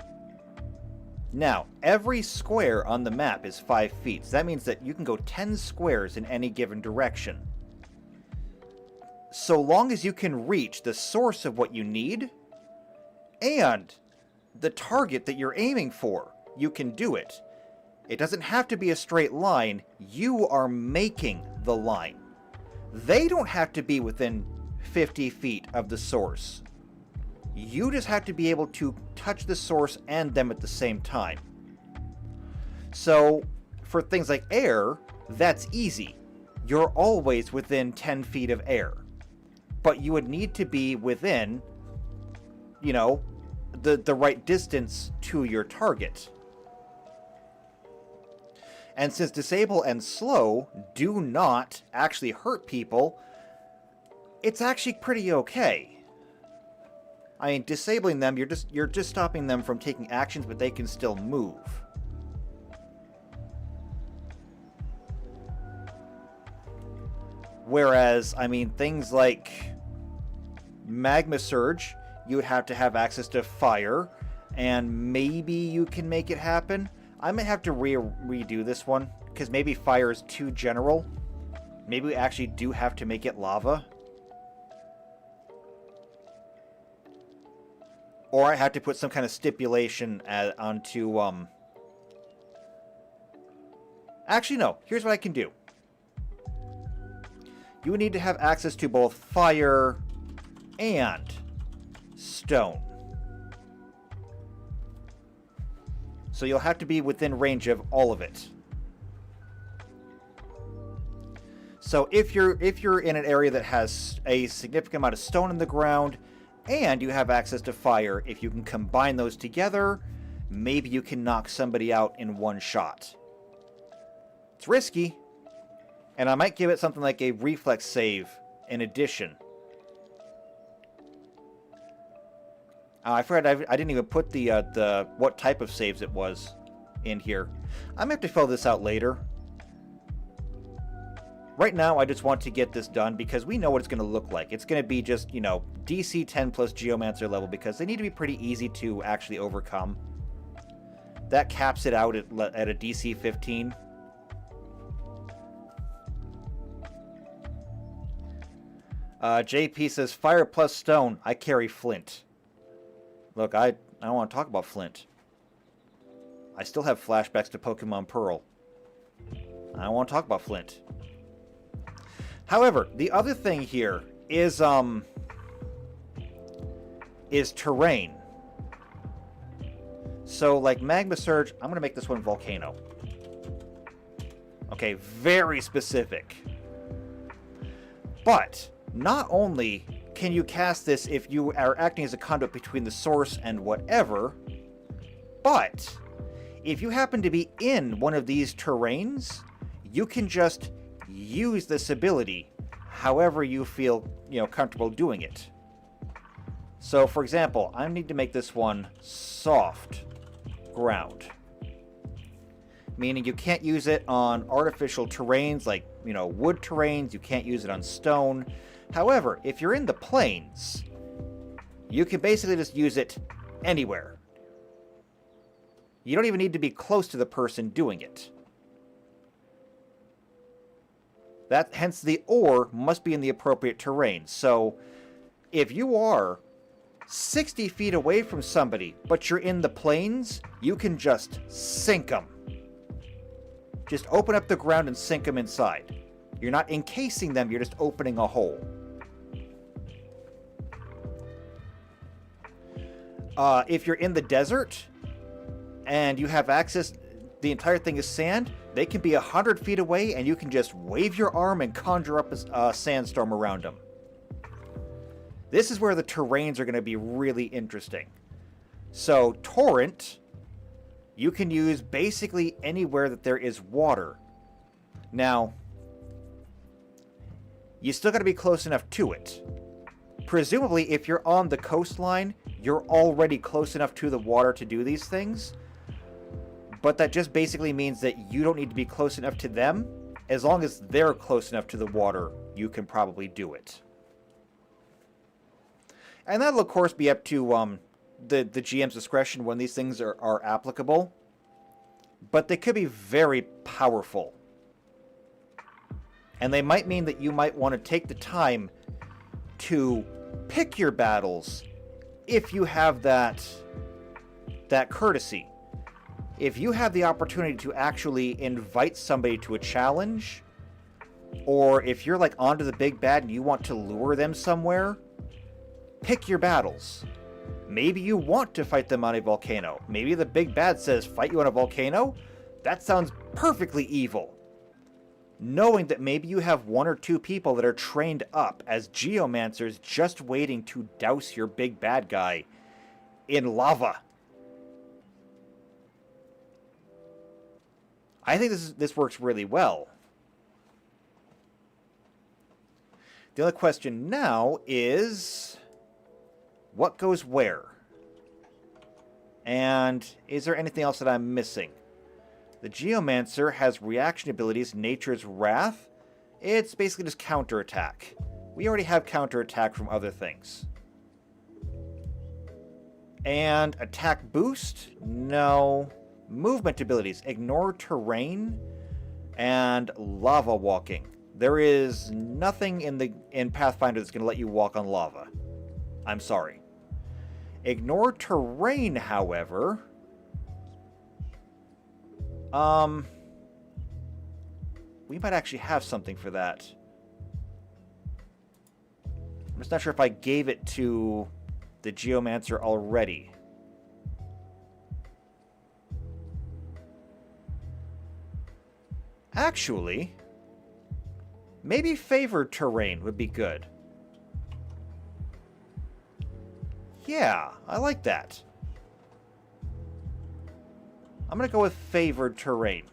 Now, every square on the map is 5 feet, so that means that you can go 10 squares in any given direction. So long as you can reach the source of what you need, and the target that you're aiming for, you can do it. It doesn't have to be a straight line, you are making the line. They don't have to be within 50 feet of the source. You just have to be able to touch the source and them at the same time. So, for things like air, that's easy. You're always within 10 feet of air. But you would need to be within, the right distance to your target. And since disable and slow do not actually hurt people, it's actually pretty okay. I mean, disabling them, you're just stopping them from taking actions, but they can still move. Whereas, I mean, things like Magma Surge, you would have to have access to fire, and maybe you can make it happen. I might have to redo this one, because maybe fire is too general. Maybe we actually do have to make it lava. Or I have to put some kind of stipulation onto, Actually, no. Here's what I can do. You would need to have access to both fire and stone. So you'll have to be within range of all of it. So if you're in an area that has a significant amount of stone in the ground, and you have access to fire, if you can combine those together, maybe you can knock somebody out in one shot. It's risky, and I might give it something like a reflex save in addition. I forgot I didn't even put the what type of saves it was in here. I'm gonna have to fill this out later. Right now, I just want to get this done because we know what it's going to look like. It's going to be just, DC 10 plus Geomancer level because they need to be pretty easy to actually overcome. That caps it out at a DC 15. JP says, fire plus stone. I carry flint. Look, I don't want to talk about flint. I still have flashbacks to Pokemon Pearl. I don't want to talk about flint. However, the other thing here is terrain. So, like Magma Surge, I'm going to make this one Volcano. Okay, very specific. But, not only can you cast this if you are acting as a conduit between the source and whatever, but if you happen to be in one of these terrains, you can just use this ability however you feel, comfortable doing it. So, for example, I need to make this one soft ground. Meaning you can't use it on artificial terrains like, wood terrains, you can't use it on stone. However, if you're in the plains, you can basically just use it anywhere. You don't even need to be close to the person doing it. Hence the ore must be in the appropriate terrain. So, if you are 60 feet away from somebody, but you're in the plains, you can just sink them. Just open up the ground and sink them inside. You're not encasing them, you're just opening a hole. If you're in the desert, and you have access, the entire thing is sand, They can be 100 feet away, and you can just wave your arm and conjure up a sandstorm around them. This is where the terrains are going to be really interesting. So, Torrent, you can use basically anywhere that there is water. Now, you still got to be close enough to it. Presumably, if you're on the coastline, you're already close enough to the water to do these things. But that just basically means that you don't need to be close enough to them. As long as they're close enough to the water, you can probably do it. And that'll, of course, be up to the GM's discretion when these things are applicable. But they could be very powerful. And they might mean that you might want to take the time to pick your battles if you have that courtesy. If you have the opportunity to actually invite somebody to a challenge, or if you're like onto the big bad and you want to lure them somewhere, pick your battles. Maybe you want to fight them on a volcano. Maybe the big bad says, fight you on a volcano? That sounds perfectly evil. Knowing that maybe you have 1 or 2 people that are trained up as geomancers just waiting to douse your big bad guy in lava. I think this works really well. The only question now is, what goes where? And is there anything else that I'm missing? The Geomancer has reaction abilities, Nature's Wrath. It's basically just counterattack. We already have counterattack from other things. And attack boost? No. Movement abilities, ignore terrain, and lava walking. There is nothing in Pathfinder that's going to let you walk on lava. I'm sorry. Ignore terrain, however. We might actually have something for that. I'm just not sure if I gave it to the Geomancer already. Actually, maybe favored terrain would be good. Yeah, I like that. I'm going to go with favored terrain.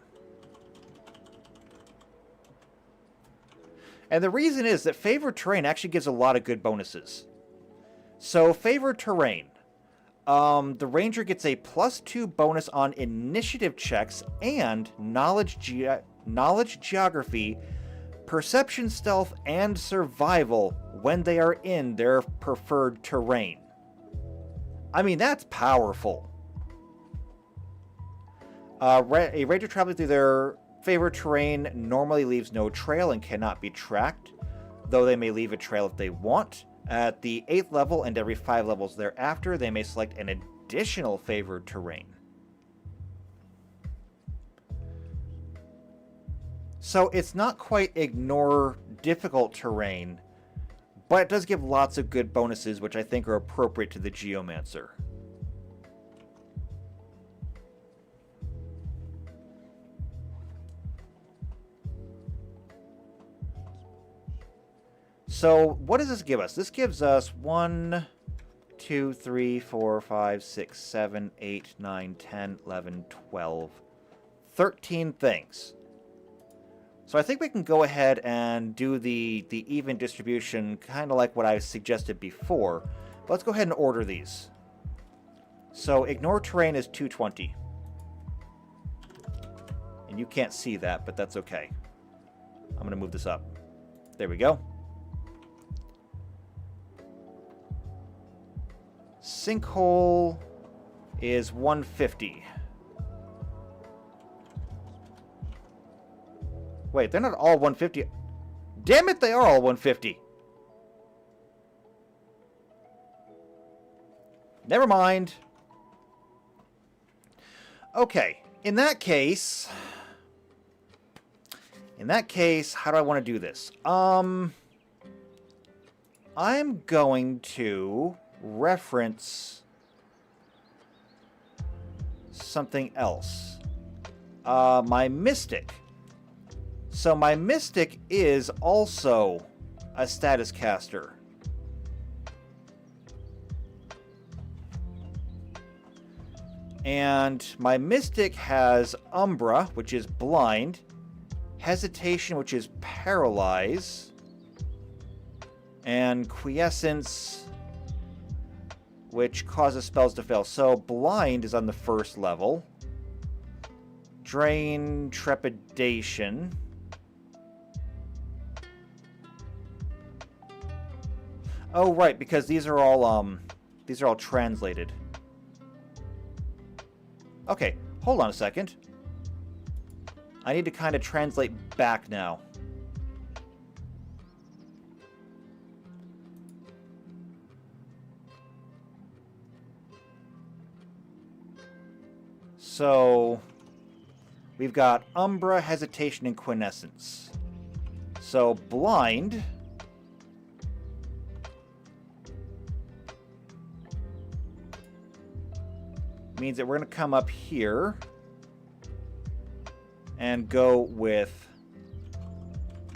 And the reason is that favored terrain actually gives a lot of good bonuses. So, favored terrain. The ranger gets a +2 bonus on initiative checks and knowledge, geography, perception, stealth, and survival when they are in their preferred terrain. I mean, that's powerful. A ranger traveling through their favorite terrain normally leaves no trail and cannot be tracked, though they may leave a trail if they want. At the 8th level and every 5 levels thereafter, they may select an additional favored terrain. So it's not quite ignore difficult terrain, but it does give lots of good bonuses, which I think are appropriate to the Geomancer. So what does this give us? This gives us 1, 2, 3, 4, 5, 6, 7, 8, 9, 10, 11, 12, 13 things. So I think we can go ahead and do the even distribution, kind of like what I suggested before. But let's go ahead and order these. So ignore terrain is 220. And you can't see that, but that's okay. I'm going to move this up. There we go. Sinkhole is 150. Wait, they're not all 150. Damn it, they are all 150. Never mind. Okay, in that case, how do I want to do this? I'm going to reference something else. my Mystic. So my Mystic is also a status caster. And my Mystic has Umbra, which is blind, Hesitation, which is paralyze, and Quiescence, which causes spells to fail. So blind is on the first level. Drain, Trepidation. Oh, right, because these are all translated. Okay, hold on a second. I need to kind of translate back now. So, we've got Umbra, Hesitation, and Quiescence. So, blind means that we're going to come up here and go with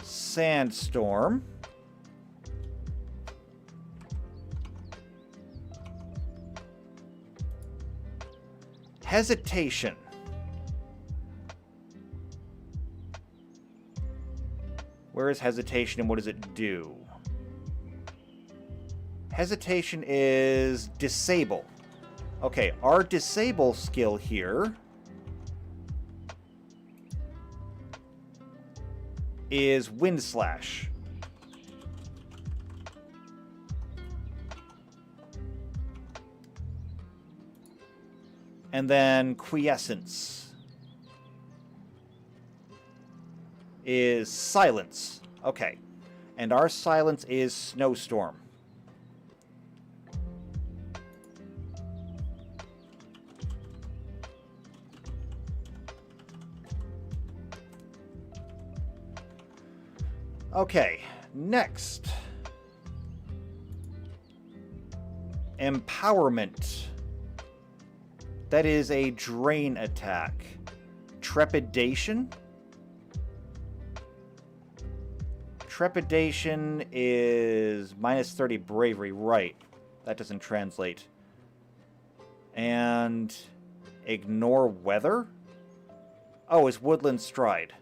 Sandstorm. Hesitation. Where is Hesitation and what does it do? Hesitation is Disable. Okay, our Disable skill here is Wind Slash. And then Quiescence is Silence. Okay. And our Silence is Snowstorm. Okay, next. Empowerment. That is a drain attack. Trepidation. Trepidation is minus 30 bravery, right. That doesn't translate. And ignore weather? Oh, it's Woodland Stride.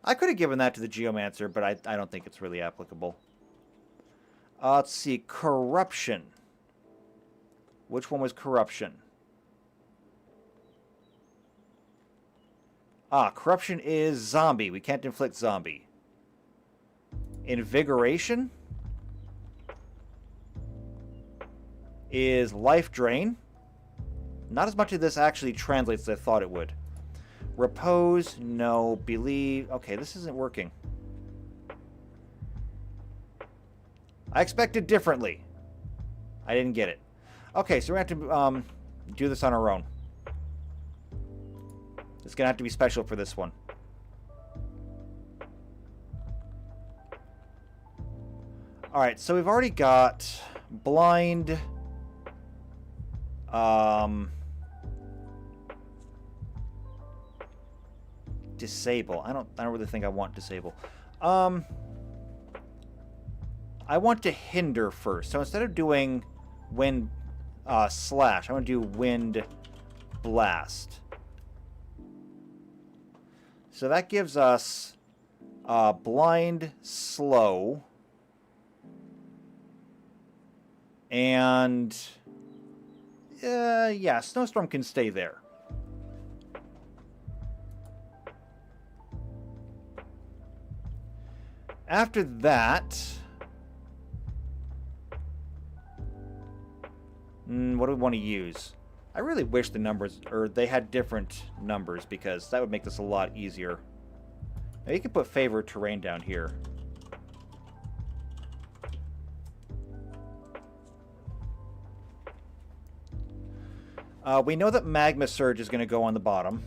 I could have given that to the Geomancer, but I don't think it's really applicable. Let's see. Corruption. Which one was Corruption? Ah, Corruption is Zombie. We can't inflict Zombie. Invigoration is Life Drain. Not as much of this actually translates as I thought it would. Repose, no. Believe. Okay, this isn't working. I expected differently. I didn't get it. Okay, so we're going to have to do this on our own. It's going to have to be special for this one. Alright, so we've already got Blind. Disable. I don't really think I want Disable. I want to Hinder first. So instead of doing Wind Slash, I want to do Wind Blast. So that gives us Blind, Slow, and yeah, Snowstorm can stay there. After that, what do we want to use? I really wish the numbers, or they had different numbers, because that would make this a lot easier. Now you can put Favor Terrain down here. We know that Magma Surge is going to go on the bottom.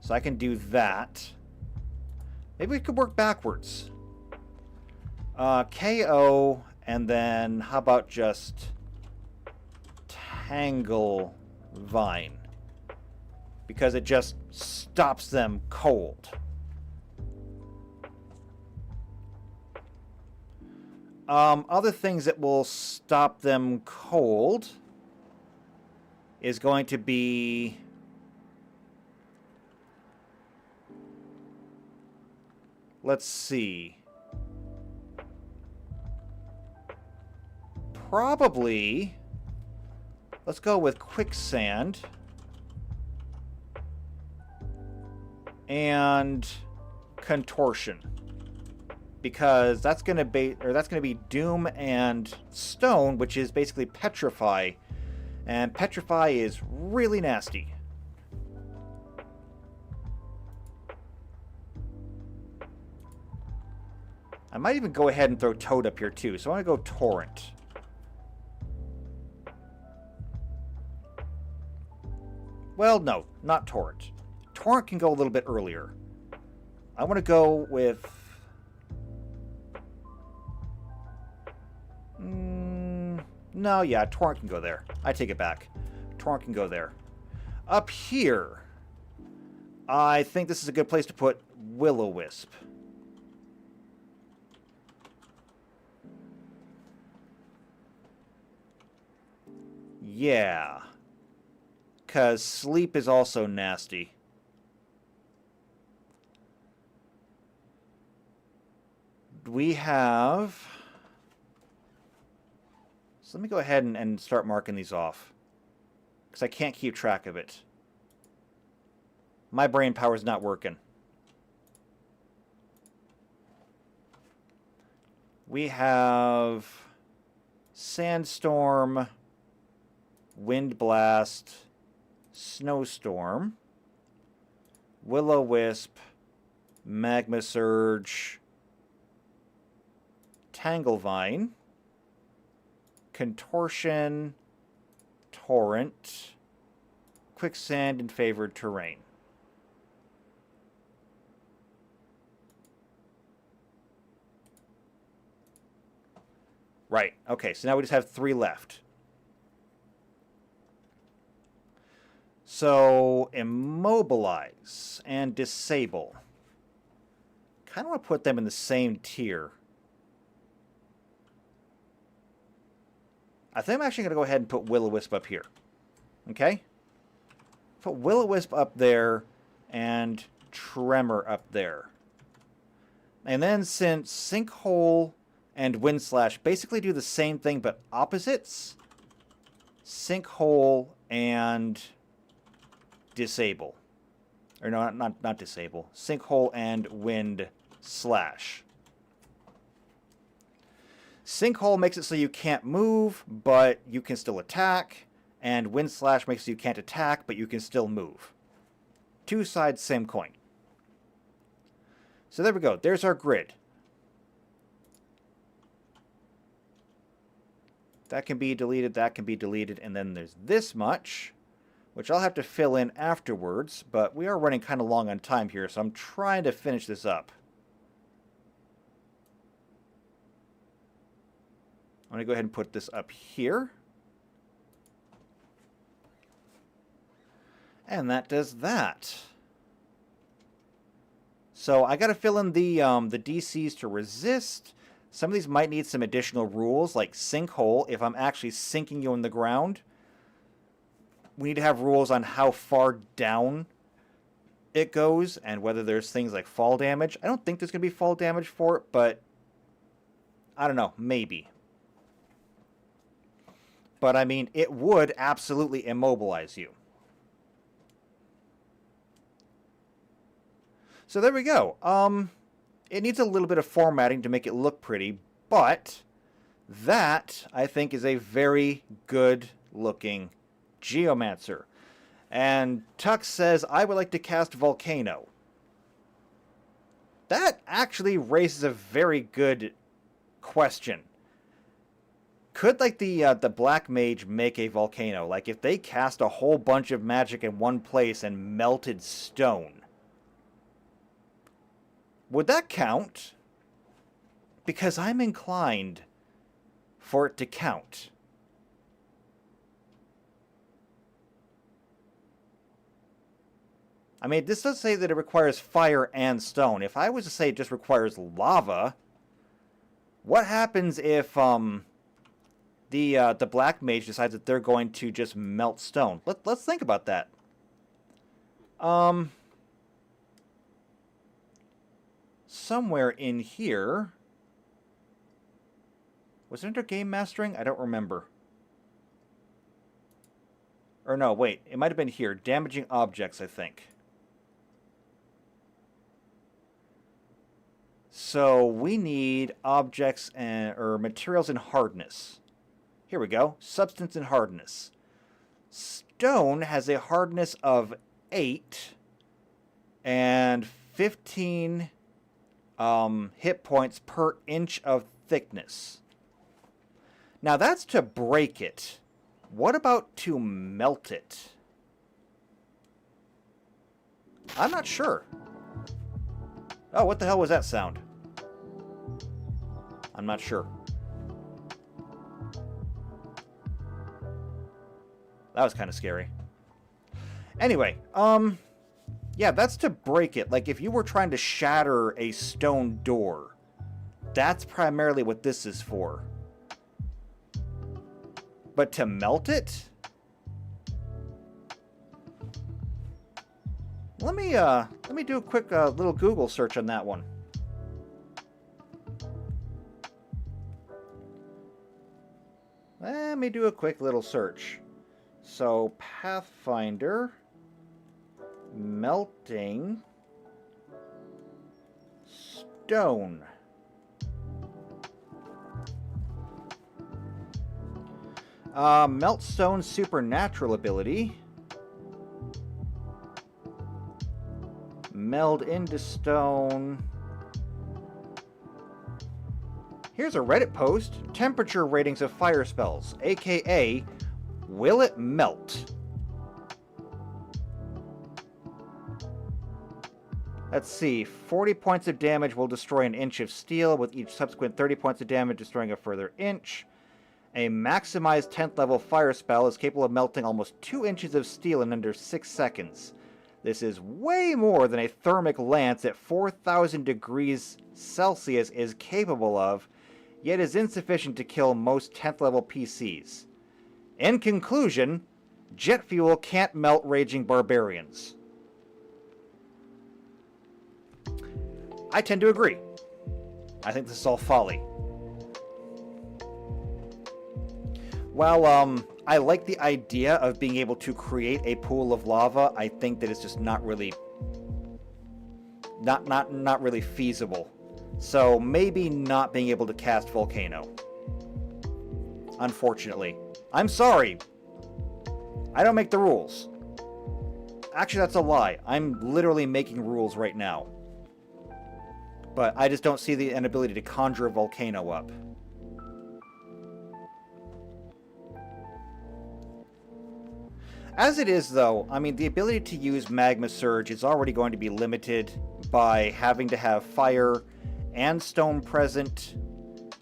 So I can do that. Maybe we could work backwards. KO, and then how about just Tangle Vine. Because it just stops them cold. Other things that will stop them cold is going to be... Let's see. Probably... Let's go with quicksand. And contortion. Because that's going to be doom and stone, which is basically petrify. And petrify is really nasty. I might even go ahead and throw Toad up here too. So I want to go Torrent. Well, no, not Torrent. Torrent can go a little bit earlier. I want to go with... No, yeah, Torrent can go there. I take it back. Torrent can go there. Up here, I think this is a good place to put Will-O-Wisp. Yeah. Because sleep is also nasty. We have... So let me go ahead and start marking these off. Because I can't keep track of it. My brain power's not working. We have... Sandstorm... Wind Blast... Snowstorm... Will-O-Wisp... Magma Surge... Tanglevine... Contortion... Torrent... Quicksand and Favored Terrain. Right, okay, so now we just have 3 left. So, immobilize and disable. Kind of want to put them in the same tier. I think I'm actually going to go ahead and put Will-O-Wisp up here. Okay? Put Will-O-Wisp up there and Tremor up there. And then since Sinkhole and Windslash basically do the same thing but opposites, Sinkhole and... Disable. Or no, not disable. Sinkhole and Wind Slash. Sinkhole makes it so you can't move, but you can still attack. And Wind Slash makes it so you can't attack, but you can still move. 2 sides, same coin. So there we go. There's our grid. That can be deleted, that can be deleted, and then there's this much, which I'll have to fill in afterwards, but we are running kind of long on time here, so I'm trying to finish this up. I'm going to go ahead and put this up here. And that does that. So I got to fill in the DCs to resist. Some of these might need some additional rules, like Sinkhole. If I'm actually sinking you in the ground, we need to have rules on how far down it goes and whether there's things like fall damage. I don't think there's going to be fall damage for it, but I don't know, maybe. But I mean, it would absolutely immobilize you. So there we go. It needs a little bit of formatting to make it look pretty, but that, I think, is a very good looking Geomancer. And Tux says, I would like to cast Volcano. That actually raises a very good question. Could, like, the Black Mage make a Volcano? Like, if they cast a whole bunch of magic in one place and melted stone, would that count? Because I'm inclined for it to count. I mean, this does say that it requires fire and stone. If I was to say it just requires lava, what happens if the black mage decides that they're going to just melt stone? Let's think about that. Somewhere in here, was it under game mastering? I don't remember. Or no, wait, it might have been here. Damaging objects, I think. So we need objects or materials in hardness. Here we go. Substance and hardness. Stone has a hardness of 8 and 15 hit points per inch of thickness. Now that's to break it. What about to melt it? I'm not sure. Oh, what the hell was that sound? I'm not sure. That was kind of scary. Anyway, yeah, that's to break it. Like, if you were trying to shatter a stone door, that's primarily what this is for. But to melt it? Let me do a quick little Google search on that one. Let me do a quick little search. So, Pathfinder, melting stone. Melt stone supernatural ability. Meld into stone. Here's a Reddit post. Temperature ratings of fire spells, aka will it melt? Let's see. 40 points of damage will destroy an inch of steel, with each subsequent 30 points of damage destroying a further inch. A maximized 10th level fire spell is capable of melting almost 2 inches of steel in under 6 seconds. This is way more than a thermic lance at 4,000 degrees Celsius is capable of, yet is insufficient to kill most 10th level PCs. In conclusion, jet fuel can't melt raging barbarians. I tend to agree. I think this is all folly. While I like the idea of being able to create a pool of lava, I think that it's just not really feasible. So maybe not being able to cast Volcano. Unfortunately. I'm sorry. I don't make the rules. Actually, that's a lie. I'm literally making rules right now. But I just don't see the inability to conjure a volcano up. As it is, though, I mean, the ability to use Magma Surge is already going to be limited by having to have fire and stone present,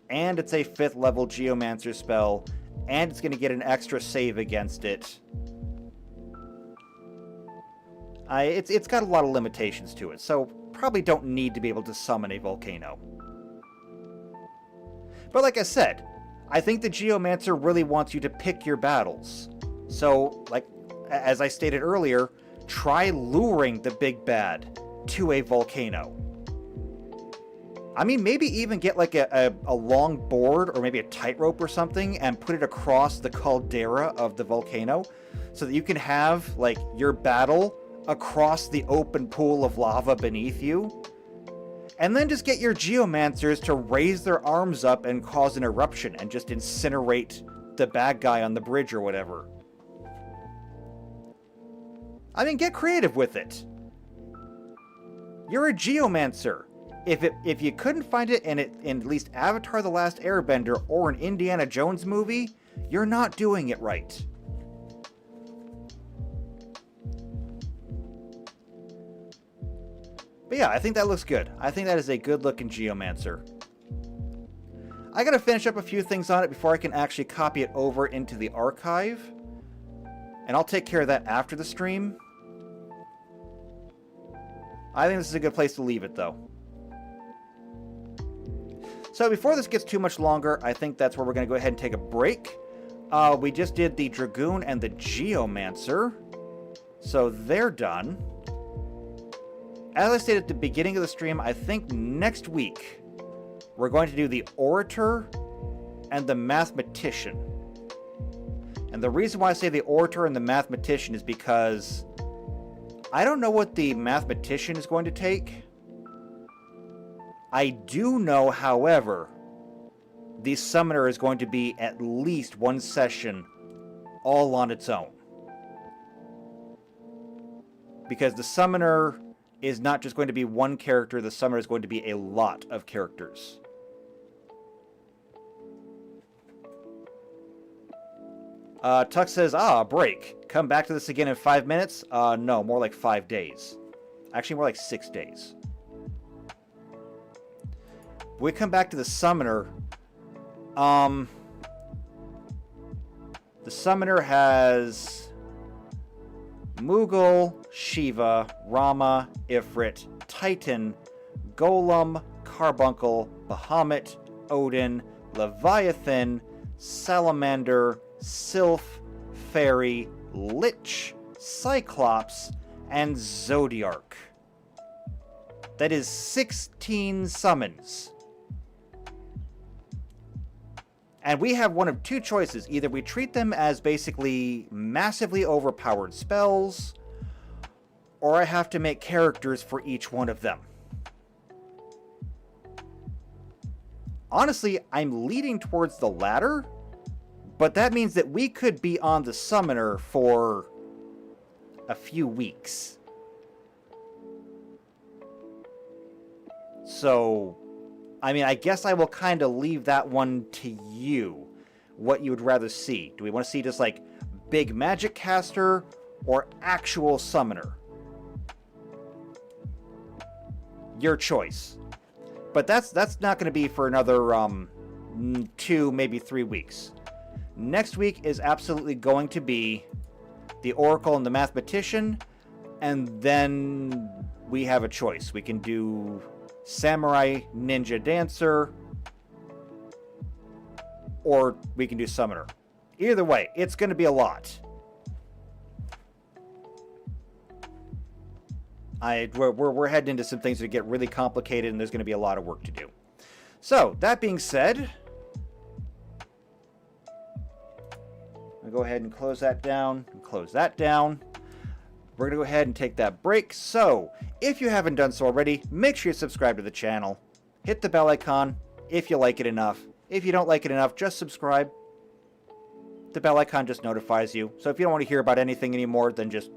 and it's a 5th level Geomancer spell, and it's going to get an extra save against it. It's got a lot of limitations to it, so probably don't need to be able to summon a volcano. But like I said, I think the Geomancer really wants you to pick your battles. So, like, as I stated earlier, try luring the big bad to a volcano. I mean, maybe even get like a long board or maybe a tightrope or something and put it across the caldera of the volcano so that you can have, like, your battle across the open pool of lava beneath you. And then just get your Geomancers to raise their arms up and cause an eruption and just incinerate the bad guy on the bridge or whatever. I mean, get creative with it. You're a Geomancer. If you couldn't find it in at least Avatar: The Last Airbender or an Indiana Jones movie, you're not doing it right. But yeah, I think that looks good. I think that is a good-looking Geomancer. I gotta finish up a few things on it before I can actually copy it over into the archive. And I'll take care of that after the stream. I think this is a good place to leave it, though. So before this gets too much longer, I think that's where we're going to go ahead and take a break. We just did the Dragoon and the Geomancer, so they're done. As I stated at the beginning of the stream, I think next week we're going to do the Orator and the Mathematician. And the reason why I say the Orator and the Mathematician is because I don't know what the Mathematician is going to take. I do know, however, the Summoner is going to be at least one session all on its own. Because the Summoner is not just going to be one character, the Summoner is going to be a lot of characters. Tuck says, a break. Come back to this again in 5 minutes? No, more like 5 days. Actually, more like 6 days. We come back to the Summoner. The Summoner has Moogle, Shiva, Rama, Ifrit, Titan, Golem, Carbuncle, Bahamut, Odin, Leviathan, Salamander, Sylph, Fairy, Lich, Cyclops, and Zodiarch. That is 16 summons. And we have one of two choices. Either we treat them as basically massively overpowered spells, or I have to make characters for each one of them. Honestly, I'm leaning towards the latter, but that means that we could be on the Summoner for a few weeks. So, I mean, I guess I will kind of leave that one to you. What you would rather see. Do we want to see just like big magic caster or actual Summoner? Your choice. But that's not going to be for another 2, maybe 3 weeks. Next week is absolutely going to be the Oracle and the Mathematician, and then we have a choice. We can do Samurai, Ninja, Dancer, or we can do Summoner. Either way, it's going to be a lot. We're heading into some things that get really complicated, and there's going to be a lot of work to do. So, that being said, I'll go ahead and close that down, and close that down. We're going to go ahead and take that break. So, if you haven't done so already, make sure you subscribe to the channel. Hit the bell icon if you like it enough. If you don't like it enough, just subscribe. The bell icon just notifies you. So if you don't want to hear about anything anymore, then just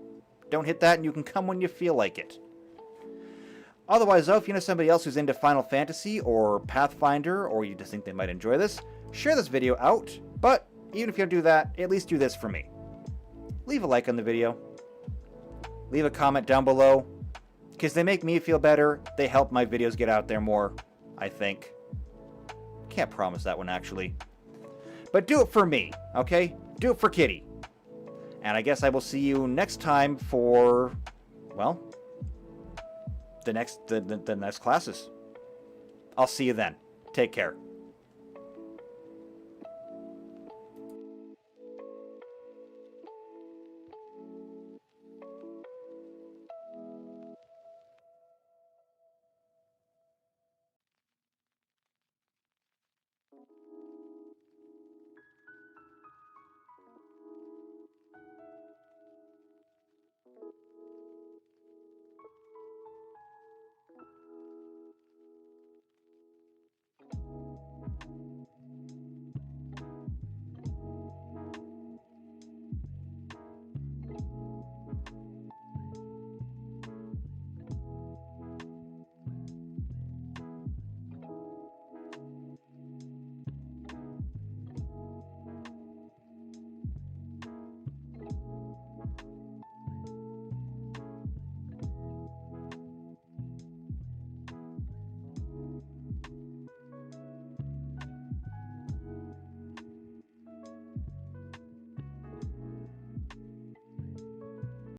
don't hit that and you can come when you feel like it. Otherwise, though, if you know somebody else who's into Final Fantasy or Pathfinder, or you just think they might enjoy this, share this video out. But even if you don't do that, at least do this for me. Leave a like on the video. Leave a comment down below, because they make me feel better. They help my videos get out there more, I think. Can't promise that one, actually. But do it for me, okay? Do it for Kitty. And I guess I will see you next time for, well, the next classes. I'll see you then. Take care.